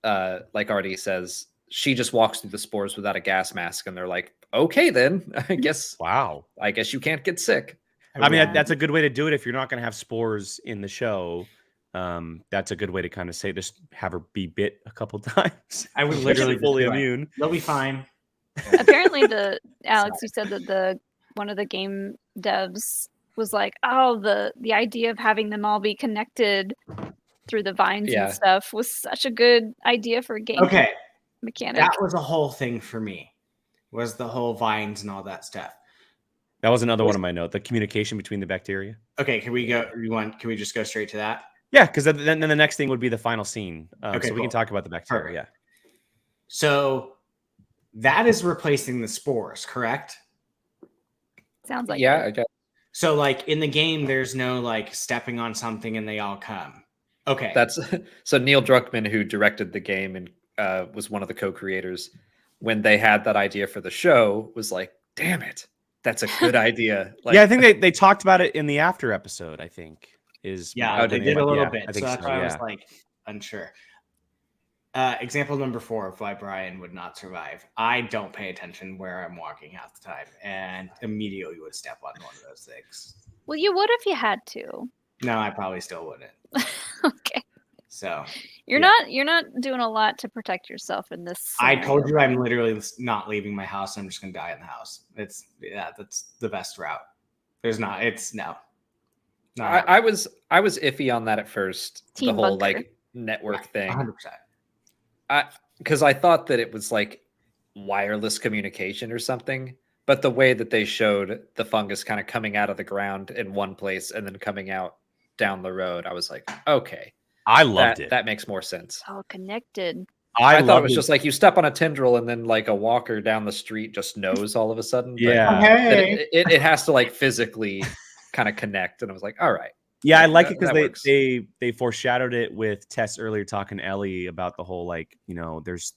like Artie says, she just walks through the spores without a gas mask, and they're like, okay, then I guess Wow. you can't get sick. I mean, Yeah. that's a good way to do it if you're not going to have spores in the show. That's a good way to kind of say, just have her be bit a couple times. I would She's literally fully just be like, immune. You'll be fine. Apparently, Alex, you said that one of the game devs was like, oh, the idea of having them all be connected through the vines Yeah. and stuff was such a good idea for a game Okay, mechanic. that was a whole thing for me. Was the whole vines and all that stuff. That was another one of my notes. The communication between the bacteria. Okay, can we go? Can we just go straight to that? Yeah, because then the next thing would be the final scene. Okay, so we can cool. talk about the bacteria. So that is replacing the spores, correct? Sounds like Yeah, it. I guess. So like in the game, there's no like stepping on something and they all come. Okay. That's so Neil Druckmann, who directed the game and was one of the co-creators, when they had that idea for the show, was like, "Damn it, that's a good idea." Like, Yeah, I think they talked about it in the after episode. I think is yeah, Oh, they did did they? a little Yeah, bit. I So think that's so, why I was yeah. like unsure. Example number 4 of why Brian would not survive. I don't pay attention where I'm walking half the time, and immediately would step on one of those things. Well, you would if you had to. No, I probably still wouldn't. Okay. So you're not doing a lot to protect yourself in this scenario. I told you I'm literally not leaving my house. I'm just gonna die in the house. That's the best route. There's not. It's no. I was iffy on that at first. Team the whole bunker. like network thing. 100%. Because I thought that it was like wireless communication or something. But the way that they showed the fungus kind of coming out of the ground in one place and then coming out down the road, I was like, okay. I loved it. That makes more sense. Oh, connected. I thought it was just like you step on a tendril and then like a walker down the street just knows all of a sudden. Yeah. But it has to like physically kind of connect. And I was like, all right. Yeah, I like it that because they foreshadowed it with Tess earlier talking to Ellie about the whole like, you know, there's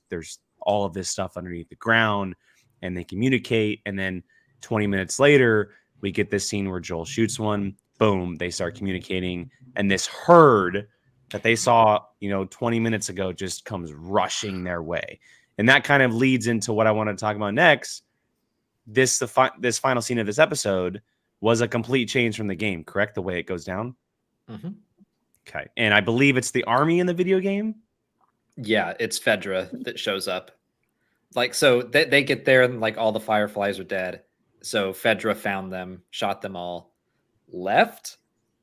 all of this stuff underneath the ground and they communicate. And then 20 minutes later, we get this scene where Joel shoots one. Boom, they start communicating. And this herd that they saw, 20 minutes ago just comes rushing their way. And that kind of leads into what I want to talk about next. This final scene of this episode was a complete change from the game, correct? The way it goes down? Mm-hmm. Okay. And I believe it's the army in the video game? Yeah, it's Fedra that shows up. Like, so they get there and like all the Fireflies are dead. So Fedra found them, shot them all, left,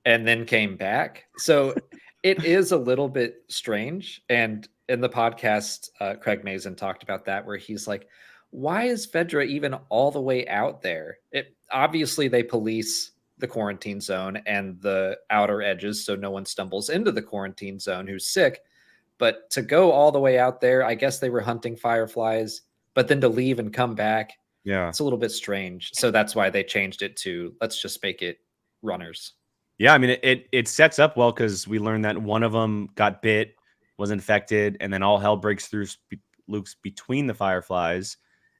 and then came back. So it is a little bit strange. And in the podcast, Craig Mazin talked about that, where he's like, why is Fedra even all the way out there? Obviously, they police the quarantine zone and the outer edges so no one stumbles into the quarantine zone who's sick. But to go all the way out there, I guess they were hunting Fireflies, but then to leave and come back, yeah, it's a little bit strange. So that's why they changed it to, let's just make it runners. Yeah, I mean, it sets up well because we learned that one of them got bit, was infected, and then all hell breaks loose between the Fireflies,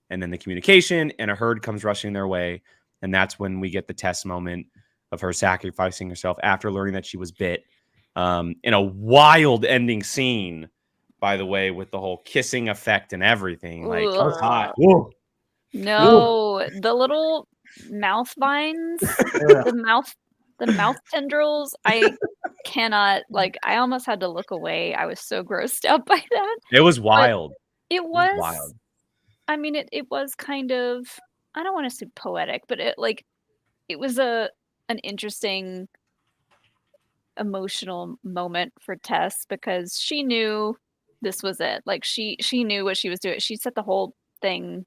and then the communication, and a herd comes rushing their way, and that's when we get the Tess moment of her sacrificing herself after learning that she was bit, in a wild ending scene, by the way, with the whole kissing effect and everything. Like, so hot. Whoa. No, the little mouth vines, the mouth tendrils. I cannot, like, I almost had to look away. I was so grossed out by that. It was wild. It was wild. I mean, it was kind of, I don't want to say poetic, but it was an interesting emotional moment for Tess because she knew this was it. Like she knew what she was doing. She set the whole thing,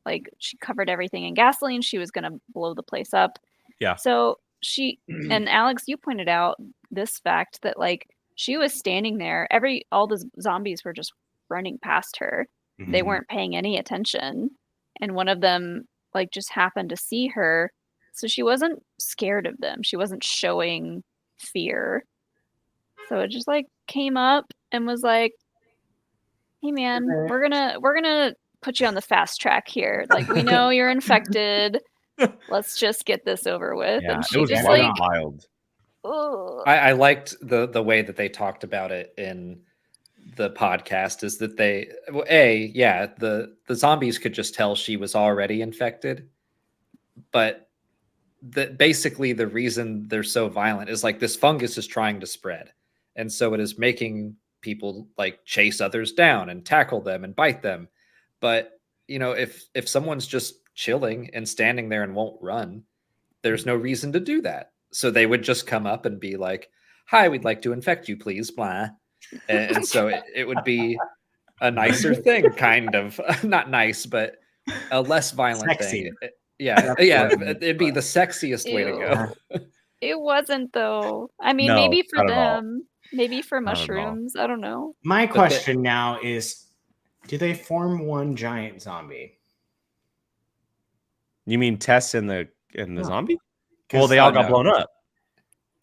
like she covered everything in gasoline. She was gonna blow the place up. Yeah. So and Alex, you pointed out this fact that like she was standing there. All the zombies were just running past her. Mm-hmm. They weren't paying any attention, and one of them like just happened to see her, so she wasn't scared of them. She wasn't showing fear. So it just like came up and was like, "Hey man, we're gonna put you on the fast track here. Like we know you're infected. Let's just get this over with." Yeah, and she it was just wild. I liked the way that they talked about it in the podcast is that the zombies could just tell she was already infected, but basically the reason they're so violent is like this fungus is trying to spread, and so it is making people like chase others down and tackle them and bite them. But if someone's just chilling and standing there and won't run, there's no reason to do that. So they would just come up and be like, "Hi, we'd like to infect you, please." Blah. And so it would be a nicer thing, kind of. Not nice, but a less violent Sexy. thing. Yeah, it'd be the sexiest way to go. It wasn't though. I mean, No, maybe for not at all. them, maybe for Not at all. mushrooms. I don't know. My question now is, do they form one giant zombie? You mean Tess and the No. zombie? Well, they all got blown up.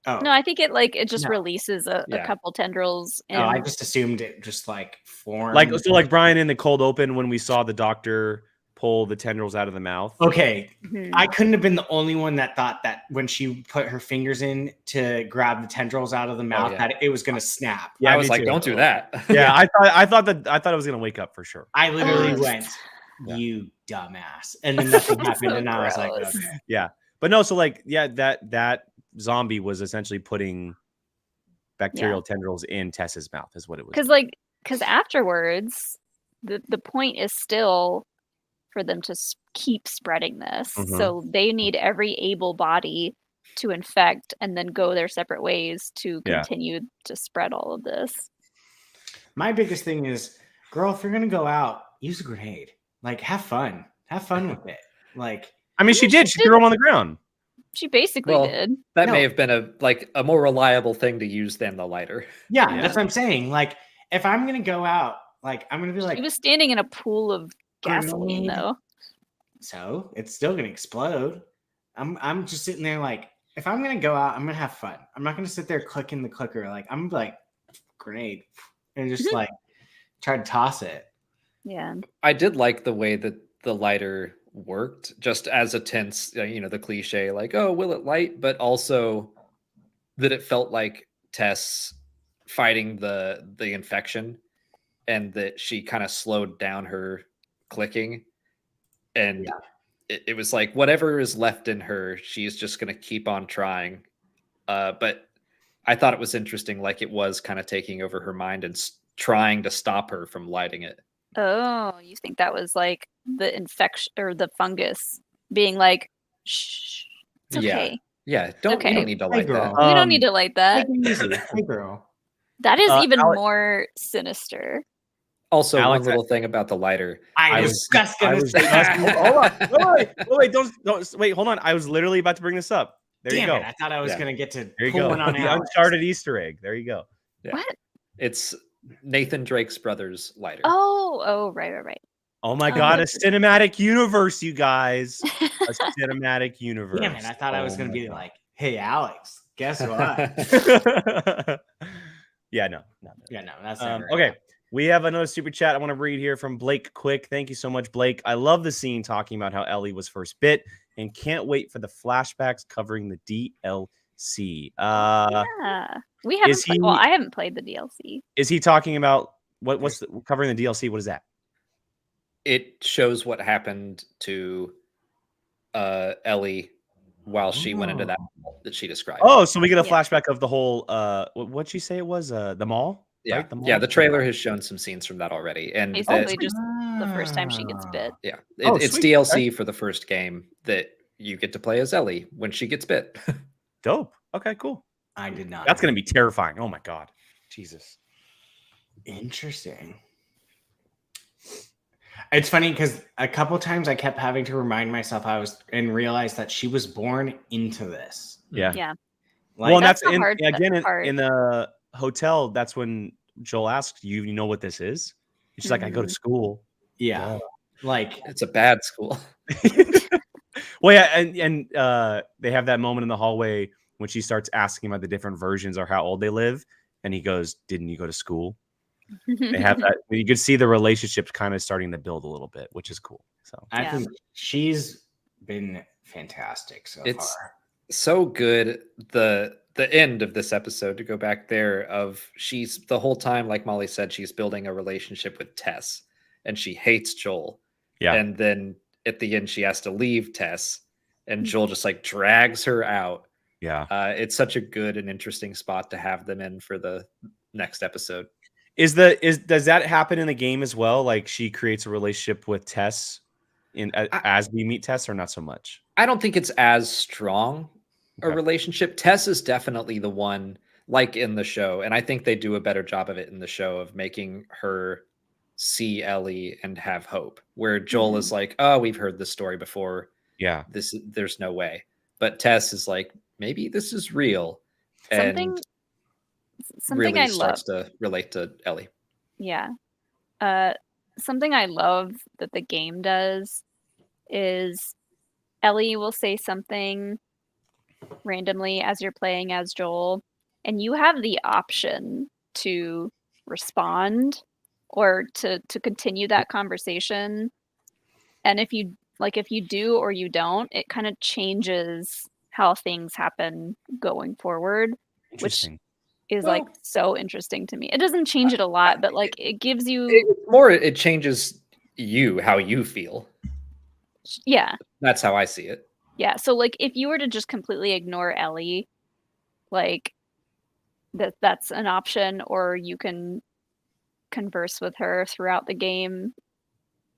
Oh. No, I think it just No. releases a couple tendrils. And I just assumed it just like formed. Like Brian in the cold open when we saw the doctor pull the tendrils out of the mouth. Okay, Mhm. I couldn't have been the only one that thought that when she put her fingers in to grab the tendrils out of the mouth, yeah. that it was gonna snap. Yeah, I me was like, too. don't do that. Yeah, I thought it was gonna wake up for sure. I literally Oh, went, Yeah. "You dumbass," and then nothing happened, So and I was like, gross. "Okay." Yeah, but no. So like, yeah, that zombie was essentially putting bacterial tendrils in Tess's mouth, is what it was. Because afterwards, the point is still for them to keep spreading this. Mhm. So they need every able body to infect and then go their separate ways to Yeah. continue to spread all of this. My biggest thing is, girl, if you're gonna go out, use a grenade. Like, have fun with it. Like, I mean, she did. She threw him on the ground. She basically Well, did. That No. may have been a more reliable thing to use than the lighter. yeah, that's what I'm saying. Like, if I'm gonna go out, like, I'm gonna be like, She was standing in a pool of gasoline, Grenade. though. so it's still gonna explode. I'm just sitting there like, if I'm gonna go out, I'm gonna have fun. I'm not gonna sit there clicking the clicker. Like, I'm gonna be like, grenade, and just like try to toss it. Yeah. I did like the way that the lighter worked, just as a tense, the cliche, like, oh, will it light? But also that it felt like Tess fighting the infection, and that she kind of slowed down her clicking. And it was like, whatever is left in her, she's just going to keep on trying. But I thought it was interesting, like it was kind of taking over her mind and trying to stop her from lighting it. Oh, you think that was like the infection or the fungus being like, shh, it's okay. Yeah. Okay. You don't need to light girl. that. We don't need to light that. Take it easy, hey girl. That is even Alex- more sinister. Also, Alex, one little thing about the lighter. I was just gonna say that. Hold on. Wait, don't wait. Hold on. I was literally about to bring this up. There Damn you go. it! I thought I was Yeah. gonna get to There you pull go. one on The Alex. Uncharted Easter egg. There you go. Yeah. What? It's Nathan Drake's brother's lighter. Oh, right. Oh my Oh, god, a that's- cinematic universe, you guys. A cinematic universe. Damn it! I thought I was gonna be like, "Hey, Alex, guess what?" Yeah, no. Yeah, no, that's never Okay. We have another super chat I want to read here from Blake Quick. Thank you so much, Blake. I love the scene talking about how Ellie was first bit and can't wait for the flashbacks covering the DLC. Yeah. We haven't is he- I haven't played the DLC. Is he talking about what's covering the DLC? What is that? It shows what happened to Ellie while she went into that she described. Oh, so we get a Yeah. flashback of the whole what'd you say it was? The mall? yeah. Right? The mall? Yeah, the trailer has shown some scenes from that already. And Basically just the first time she gets bit. yeah, Oh, it's sweet. DLC for the first game that you get to play as Ellie when she gets bit. Dope. Okay, cool. I did not. That's gonna be terrifying. Oh my god. Jesus. Interesting. It's funny because a couple times I kept having to remind myself and realized that she was born into this. Yeah. Yeah. Like, Well, and That's that's the hard part. in the hotel. That's when Joel asks you know what this is. And she's like, I go to school. yeah, like It's a bad school. Well, yeah, and they have that moment in the hallway when she starts asking about the different versions or how old they live, and he goes, "Didn't you go to school?" They have that. You could see the relationships kind of starting to build a little bit, which is cool. So I Yeah. think she's been fantastic so It's- far. So good. The end of this episode, to go back there, of she's the whole time, like Molly said, she's building a relationship with Tess, and she hates Joel. Yeah. And then at the end, she has to leave Tess, and Mm. Joel just like drags her out. yeah, It's such a good and interesting spot to have them in for the next episode. does that happen in the game as well? Like she creates a relationship with Tess as we meet Tess, or not so much? I don't think it's as strong a Okay. relationship. Tess is definitely the one, like in the show, and I think they do a better job of it in the show of making her see Ellie and have hope. Where Joel is like, "Oh, we've heard this story before. Yeah, There's no way." But Tess is like, "Maybe this is real," Something and really I love. starts to relate to Ellie. Yeah. Something I love that the game does is Ellie will say something randomly as you're playing as Joel, and you have the option to respond or to continue that conversation. And if you do or you don't, it kind of changes how things happen going forward, which Interesting. is like so interesting to me. It doesn't change it a lot, but like it gives you it changes you, how you feel. Yeah. That's how I see it. Yeah. So like if you were to just completely ignore Ellie, like that's an option, or you can converse with her throughout the game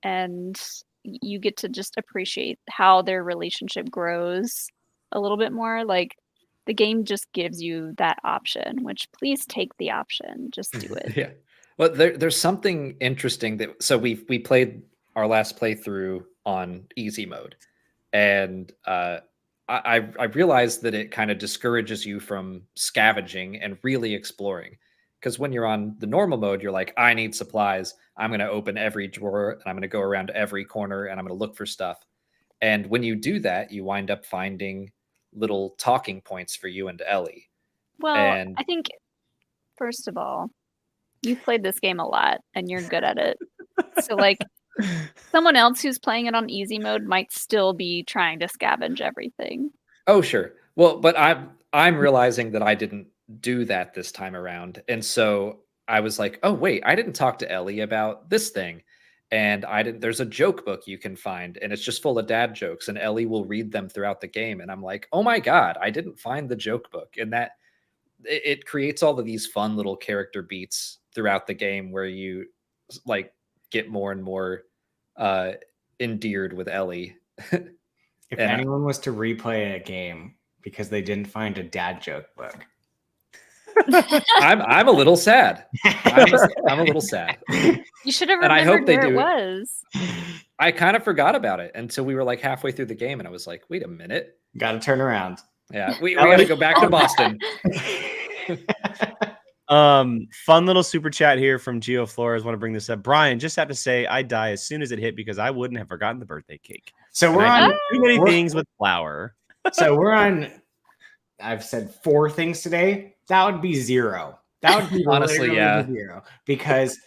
and you get to just appreciate how their relationship grows a little bit more. Like the game just gives you that option, which please take the option. Just do it. Yeah. Well, there's something interesting that so we played our last playthrough on easy mode, and I realized that it kind of discourages you from scavenging and really exploring. Because when you're on the normal mode, you're like, I need supplies. I'm going to open every drawer and I'm going to go around every corner and I'm going to look for stuff. And when you do that, you wind up finding little talking points for you and Ellie. Well, And I think, first of all, you've played this game a lot and you're good at it. So, like, someone else who's playing it on easy mode might still be trying to scavenge everything. Oh, sure. Well, but I'm realizing that I didn't do that this time around. And so I was like, oh, wait, I didn't talk to Ellie about this thing. And there's a joke book you can find, and it's just full of dad jokes, and Ellie will read them throughout the game. And I'm like, oh my God, I didn't find the joke book. And that it creates all of these fun little character beats throughout the game where you like get more and more endeared with Ellie. If anyone was to replay a game because they didn't find a dad joke book, I'm a little sad. I'm a little sad. You should have And I remembered hope they where it do. was. I kind of forgot about it until we were like halfway through the game, and I was like, wait a minute. got to turn around. Yeah, we got to go back to Boston. Fun little super chat here from Geo Flores. Want to bring this up. Brian, just have to say I die as soon as it hit because I wouldn't have forgotten the birthday cake. So And we're I on do too many things with flour. So we're on. I've said 4 things today. That would be 0. That would be Honestly, yeah. 0 because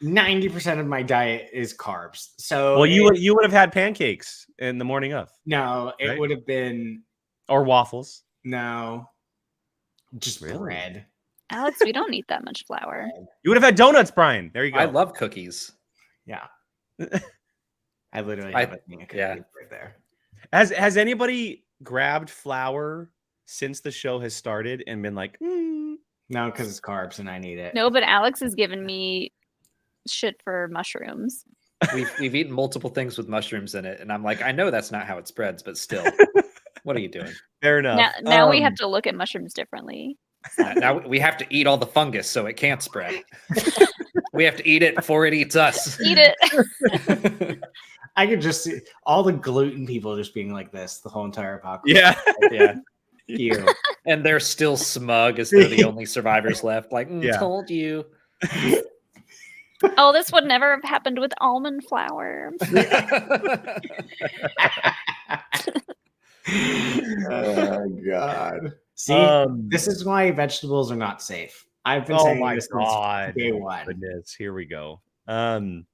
90% of my diet is carbs. So Well, you would have had pancakes in the morning of, no, it Right? would have been or waffles. no, just Really? bread. Alex, we don't eat that much flour. You would have had donuts, Brian. There you go. I love cookies. Yeah, I literally I- have a thing of cookies yeah. right there. Has anybody grabbed flour since the show has started and been like, No, because it's carbs and I need it. No, but Alex has given me shit for mushrooms. We've eaten multiple things with mushrooms in it, and I'm like, I know that's not how it spreads, but still, what are you doing? fair enough. Now we have to look at mushrooms differently. Now we have to eat all the fungus so it can't spread. We have to eat it before it eats us. Eat it. I could just see all the gluten people just being like this the whole entire podcast. Yeah. Yeah. You. And they're still smug as they're the only survivors left. Like, Yeah. told you. Oh, this would never have happened with almond flour. Oh God. See, this is why vegetables are not safe. I've been Oh saying my this God. since day one. Goodness, here we go. I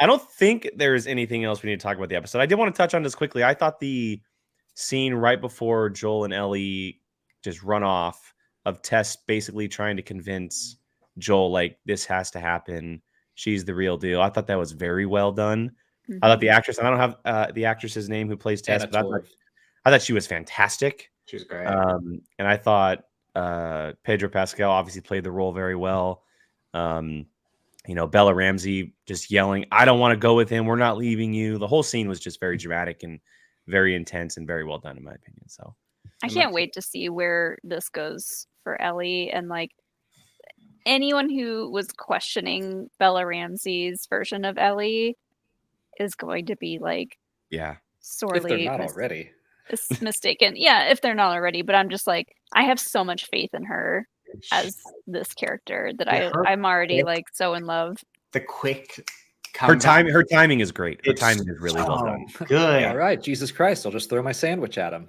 don't think there's anything else we need to talk about the episode. I did want to touch on this quickly. I thought the scene right before Joel and Ellie just run off of Tess basically trying to convince Joel like this has to happen. She's the real deal. I thought that was very well done. Mhm. I thought the actress, and I don't have the actress's name who plays Tess, Anna but Torv. I thought she was fantastic. She's great. And I thought Pedro Pascal obviously played the role very well. You know, Bella Ramsey just yelling, I don't want to go with him. We're not leaving you. The whole scene was just very dramatic and very intense and very well done, in my opinion. So I can't wait to see where this goes for Ellie, and like anyone who was questioning Bella Ramsey's version of Ellie is going to be like yeah. sorely If they're not already. mistaken. Yeah, if they're not already. But I'm just like, I have so much faith in her as this character that Yeah, I'm already like so in love. the quick Her comeback. timing is great. Her It's timing is really well done. Good. All right, Jesus Christ, I'll just throw my sandwich at him.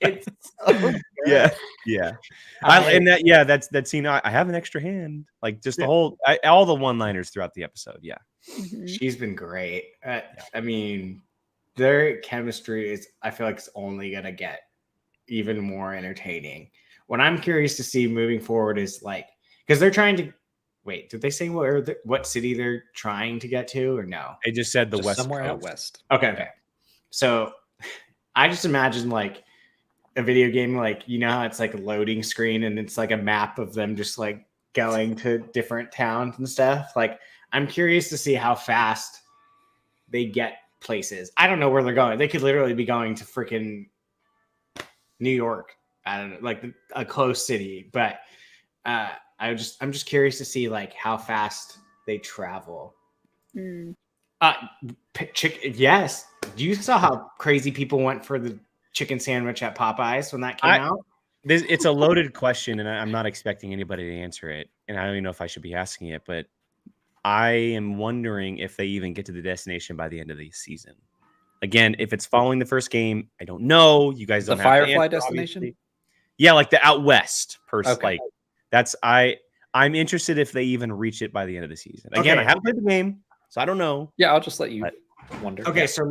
It's so good. Yeah. That scene. I have an extra hand. Like just the whole, all the one-liners throughout the episode. Yeah. Mhm. She's been great. I mean, their chemistry is, I feel like it's only going to get even more entertaining. What I'm curious to see moving forward is like, because they're trying to, wait, did they say what city they're trying to get to or no? They just said the Just West somewhere Coast. out west. Okay. So I just imagine like a video game, like, you know how it's like a loading screen and it's like a map of them just like going to different towns and stuff. Like, I'm curious to see how fast they get places. I don't know where they're going. They could literally be going to freaking New York. I don't know, like a close city. But I'm just curious to see like how fast they travel. Mm. Yes. You saw how crazy people went for the chicken sandwich at Popeyes when that came out? It's a loaded question, and I'm not expecting anybody to answer it. And I don't even know if I should be asking it, but I am wondering if they even get to the destination by the end of the season. Again, if it's following the first game, I don't know. You guys don't The have to Firefly answer, destination? obviously. Yeah, like the out west Okay. like that's I'm interested if they even reach it by the end of the season. Again, I haven't played the game, so I don't know. Yeah, I'll just let you wonder. Okay, so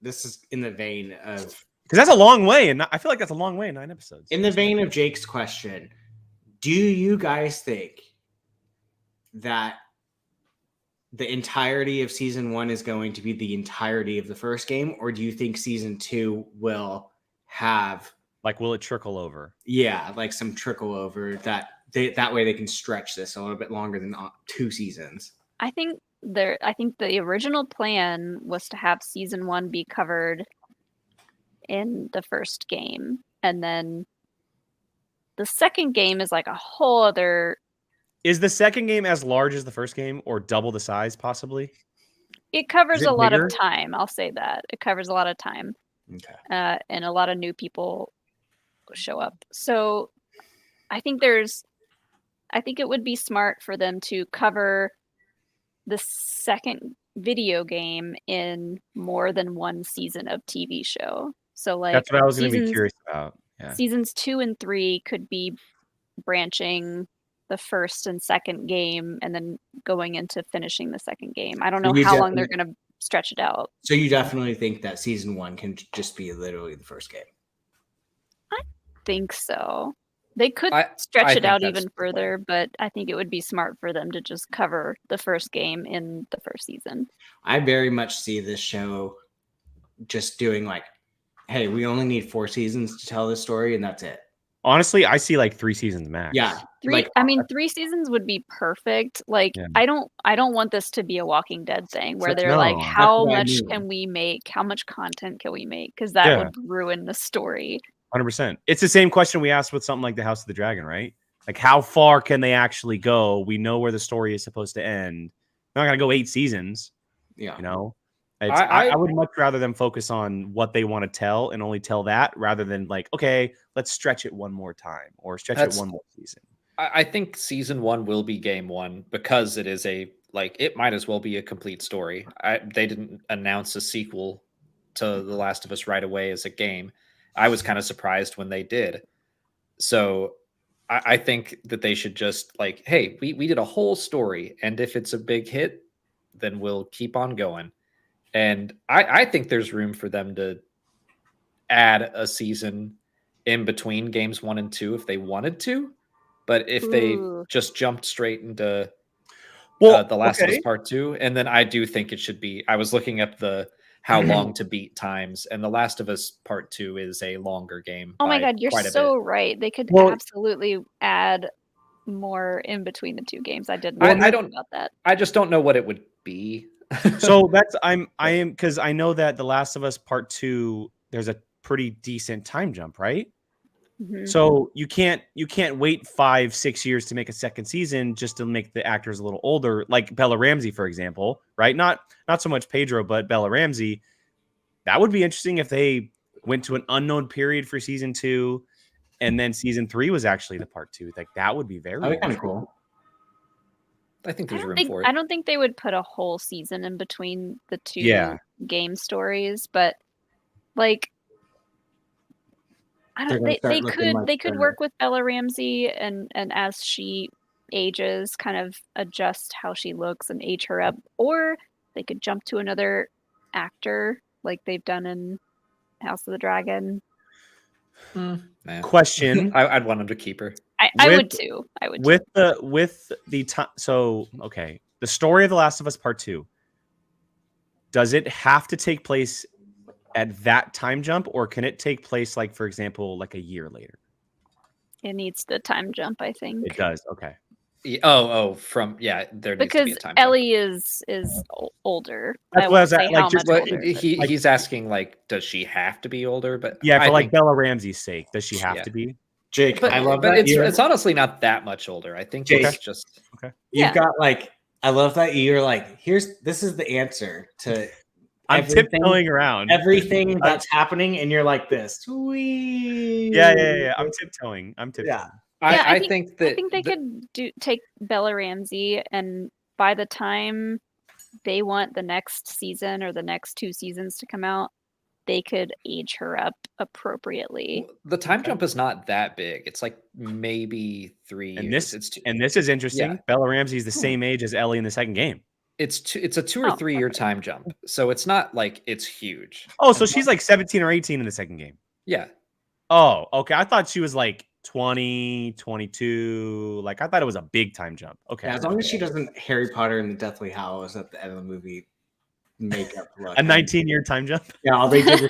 this is in the vein of, because that's a long way, and I feel like that's a long way in 9 episodes. in the vein of Jake's question, do you guys think that the entirety of season 1 is going to be the entirety of the first game, or do you think season 2 will have, like, will it trickle over? Yeah, like some trickle over that way they can stretch this a little bit longer than 2 seasons. I think the original plan was to have season 1 be covered in the first game, and then the second game is like a whole other. Is the second game as large as the first game, or double the size, possibly? It covers it a lot bigger? of time. I'll say that it covers a lot of time, Okay. and a lot of new people show up. So I think it would be smart for them to cover the second video game in more than one season of TV show. So like That's what I was going to be curious about. Yeah. Seasons 2 and 3 could be branching the first and second game and then going into finishing the second game. I don't know how long they're going to stretch it out. So you definitely think that season 1 can just be literally the first game? I think so. They could stretch I it think out that's even the further, but I think it would be smart for them to just cover the first game in the first season. I very much see this show just doing like, hey, we only need 4 seasons to tell this story, and that's it. Honestly, I see like 3 seasons max. Yeah. 3 seasons would be perfect. Like, Yeah. I don't want this to be a Walking Dead thing where they're No, like, that's how what I much mean. can we make? How much content can we make? Because that would ruin the story. 100%. It's the same question we asked with something like the House of the Dragon, right? Like, how far can they actually go? We know where the story is supposed to end. They're not going to go 8 seasons. Yeah. You know? I would much rather them focus on what they want to tell and only tell that rather than like, okay, let's stretch it one more time or stretch it one more season. I think season 1 will be game 1 because it is it might as well be a complete story. They didn't announce a sequel to The Last of Us right away as a game. I was kind of surprised when they did. So I think that they should just like, hey, we did a whole story, and if it's a big hit, then we'll keep on going. And I think there's room for them to add a season in between games 1 and 2 if they wanted to. But if they just jumped straight into The Last of Us Part 2, and then I do think it should be, I was looking up how long to beat times, and The Last of Us Part 2 is a longer game. Oh my God, you're so right. They could absolutely add more in between the 2 games. I didn't know about that. I just don't know what it would be. So that's I am because I know that The Last of Us Part 2, there's a pretty decent time jump, right? Mm-hmm. So you can't wait 5-6 years to make a second season just to make the actors a little older, like Bella Ramsey, for example, right? Not so much Pedro, but Bella Ramsey. That would be interesting if they went to an unknown period for season 2, and then season 3 was actually the part 2. Like that would be very kind of cool. I think there's room for it. I don't think they would put a whole season in between the 2 game stories, but like I They're don't. gonna start They looking could like they could the- work with Bella Ramsey and as she ages, kind of adjust how she looks and age her up, or they could jump to another actor like they've done in House of the Dragon. Nah. Question. I'd want him to keep her. I would too. I would with the time. So okay, the story of The Last of Us Part 2. Does it have to take place at that time jump, or can it take place, like, for example, like a year later? It needs the time jump, I think. It does. Okay. There needs to be Because a time Ellie is older. That's I what I won't was say at, like, how just- much jump. older. But he's asking, like, does she have to be older? But Yeah, for I like think, Bella Ramsey's sake, does she have Yeah. to be? Jake, but, I love but that it's honestly not that much older. I think Jake. it's just Okay. You've Yeah. got like, I love that you're like, this is the answer to I'm everything- tiptoeing around. everything that's happening, and you're like this. Sweet. Yeah. I'm tiptoeing. Yeah. I think that I think they could take Bella Ramsey, and by the time they want the next season or the next 2 seasons to come out, they could age her up appropriately. the time jump is not that big. It's like maybe 3 And years. this is interesting. Yeah. Bella Ramsey's the same age as Ellie in the second game. It's a 2 or 3 year time jump. So it's not like it's huge. Oh, so she's like 17 or 18 in the second game. Yeah. Oh, okay. I thought she was like 20, 22. Like, I thought it was a big time jump. Okay. Yeah, as long as she doesn't Harry Potter and the Deathly Hallows at the end of the movie makeup look. A 19-year time jump. Yeah, all they did is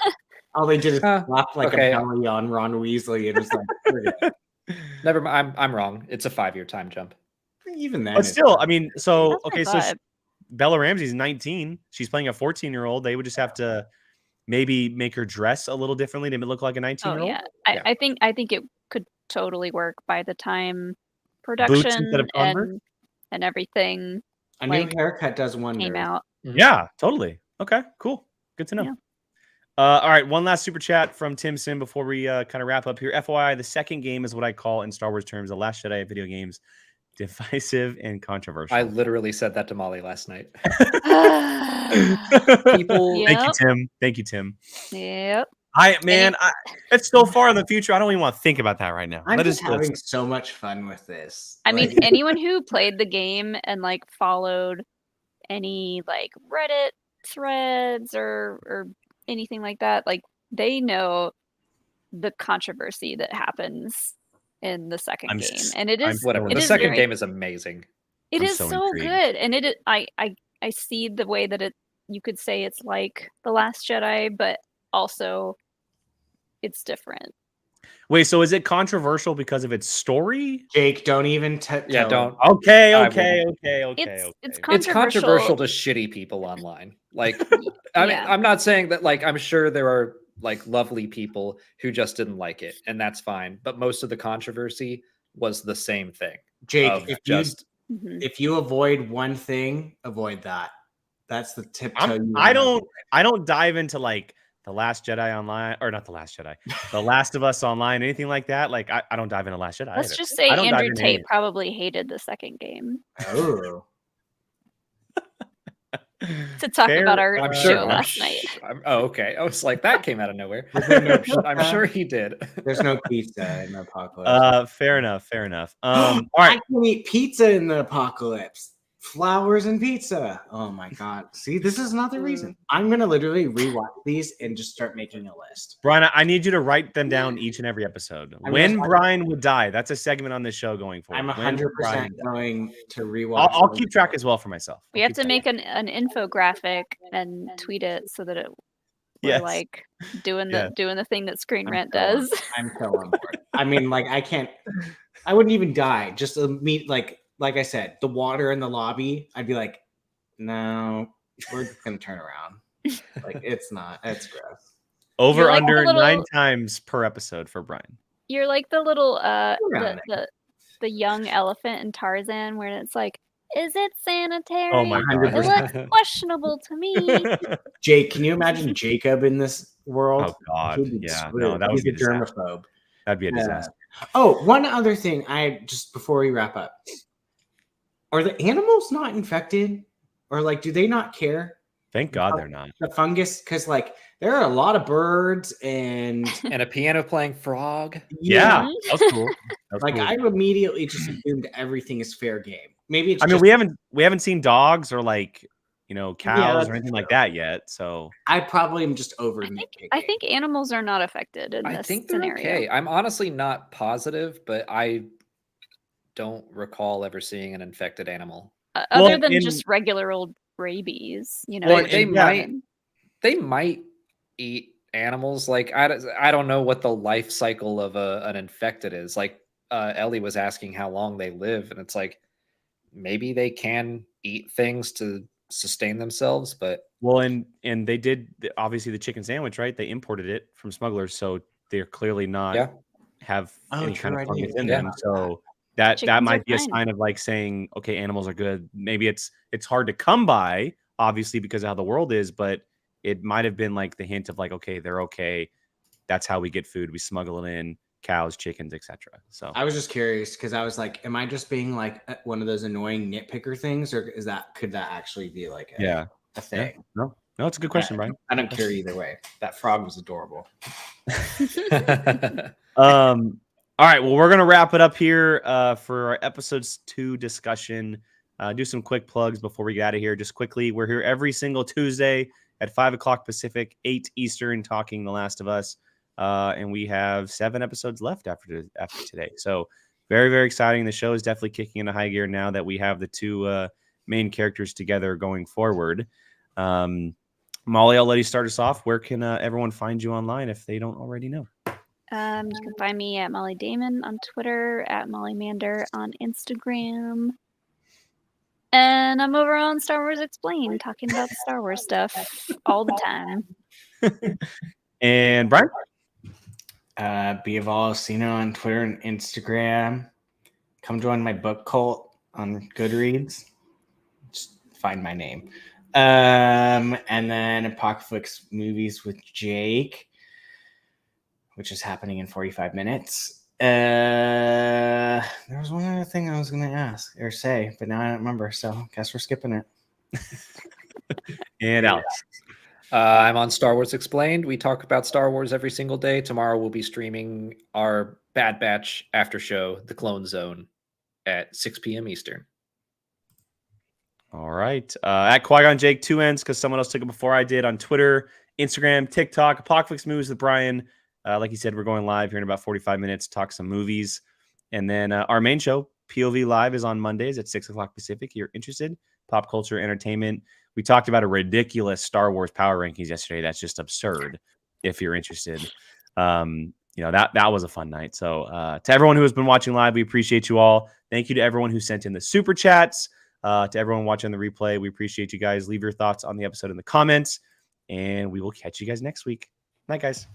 Huh, slap like okay. a belly on Ron Weasley, and it's like forget it. Never mind. I'm wrong. It's a 5-year time jump. Even then, But it's still, fine. I mean, so That's what I okay, so thought. Bella Ramsey's 19. She's playing a 14-year-old. They would just have to maybe make her dress a little differently to look like a Oh 19-year-old. yeah. Yeah. I think it could totally work by the time Boots production instead of Converse? and everything a new like, haircut does wonders. came out. Yeah, totally. Okay, cool. Good to know. Yeah. All right, one last super chat from Tim Sim before we kind of wrap up here. FYI, the second game is what I call in Star Wars terms the Last Jedi of video games, divisive and controversial. I literally said that to Molly last night. People. Thank you, Tim. Thank you, Tim. Yep. It's so far in the future. I don't even want to think about that right now. I'm Let just us having so much fun with this. I Like, mean, anyone who played the game and like followed any like Reddit threads or anything like that, like they know the controversy that happens in the 2nd game, and it is Whatever. it The is second very- game is amazing. It I'm is so so intrigued. good, and it is, I see the way that it. You could say it's like The Last Jedi, but also it's different. Wait, so is it controversial because of its story? Jake, don't even Yeah, don't. Okay. I It's It's controversial controversial. to shitty people online. Like, I mean, Yeah. I'm not saying that. Like, I'm sure there are like lovely people who just didn't like it, and that's fine. But most of the controversy was the same thing. Jake, of Mhm. if you avoid one thing, avoid that. That's the tiptoe. I don't dive into like The Last Jedi online, or not The Last Jedi, The Last of Us online, anything like that. Like, I don't dive into Last Jedi. Let's either. just say I don't dive Andrew into Tate any. probably hated the 2nd game. Oh, To talk Fair- about our I'm show sure. last night. Okay. I was like, that came out of nowhere. no I'm sure he did. there's no pizza in the apocalypse. Fair enough. All right. I can eat pizza in the apocalypse. Flowers and pizza. Oh my god. See, this is another reason. I'm gonna literally rewatch these and just start making a list. Brian, I need you to write them down each and every episode. I'm When gonna- Brian would die, that's a segment on this show going forward. I'm When 100% Brian would die. going to rewatch. I'll keep track as well for myself. We I'll have keep to make an infographic and tweet it so that we're Yes. like doing Yeah. the thing that Screen I'm Rant so on- does. I'm so on board. I mean, like, I wouldn't even die. Just to meet, like I said, the water in the lobby. I'd be like, no, we're just gonna turn around. Like, it's gross. Over You're like under the little- 9 times per episode for Brian. You're like the little Around the young elephant in Tarzan, where it's like, is it sanitary? Oh my It god. 100%. looks questionable to me. Jake, can you imagine Jacob in this world? Oh god. He'd be Yeah. screwed. No, that would He's be a a disaster. germaphobe. That'd be a Yeah. disaster. Oh, one other thing. Just before we wrap up, are the animals not infected, or like, do they not care? Thank God they're not. The fungus, because like there are a lot of birds and And a piano playing frog. Yeah, that's cool. That's like cool. I immediately just assumed everything is fair game. Maybe it's I mean, just, we haven't seen dogs or like cows that's or anything like true. that yet. So I probably am just over. I think animals are not affected in I this think they're scenario. okay. I'm honestly not positive, but I don't recall ever seeing an infected animal. Other than just regular old rabies, Well, they yeah. might eat animals. Like I don't know what the life cycle of an infected is. Like Ellie was asking how long they live, and it's like maybe they can eat things to sustain themselves, but and they did obviously the chicken sandwich, right? They imported it from smugglers, so they're clearly not have any kind of fungus in them. So that might be a sign of like saying, okay, animals are good. Maybe it's hard to come by, obviously, because of how the world is, but it might have been like the hint of like, okay, they're okay. That's how we get food. We smuggle it in, cows, chickens, etc. So I was just curious because I was like, am I just being like one of those annoying nitpicker things, or could that actually be like a thing? Yeah. No, it's a good question, Brian. I don't care either way. That frog was adorable. All right, well, we're gonna wrap it up here for our episodes 2 discussion. Do some quick plugs before we get out of here. Just quickly, we're here every single Tuesday at 5 o'clock Pacific, 8 Eastern, talking The Last of Us, and we have 7 episodes left after today. So very, very exciting. The show is definitely kicking into high gear now that we have the 2 main characters together going forward. Molly, I'll let you start us off. Where can everyone find you online if they don't already know? You can find me at Molly Damon on Twitter, at Molly Mander on Instagram. And I'm over on Star Wars Explained, talking about Star Wars stuff all the time. And Brian? Biavalcino on Twitter and Instagram. Come join my book cult on Goodreads. Just find my name. And then Apocalypse Movies with Jake, which is happening in 45 minutes. There was one other thing I was going to ask or say, but now I don't remember. So I guess we're skipping it. And Alex. I'm on Star Wars Explained. We talk about Star Wars every single day. Tomorrow we'll be streaming our Bad Batch after show, The Clone Zone, at 6 p.m. Eastern. All right. At Qui-Gon Jake, 2 N's, because someone else took it before I did, on Twitter, Instagram, TikTok, Apocalypse Movies with Brian. Like you said, we're going live here in about 45 minutes, talk some movies. And then our main show, POV Live, is on Mondays at 6 o'clock Pacific. If you're interested, pop culture, entertainment. We talked about a ridiculous Star Wars power rankings yesterday. That's just absurd if you're interested. That was a fun night. So to everyone who has been watching live, we appreciate you all. Thank you to everyone who sent in the super chats. To everyone watching the replay, we appreciate you guys. Leave your thoughts on the episode in the comments, and we will catch you guys next week. Night, guys.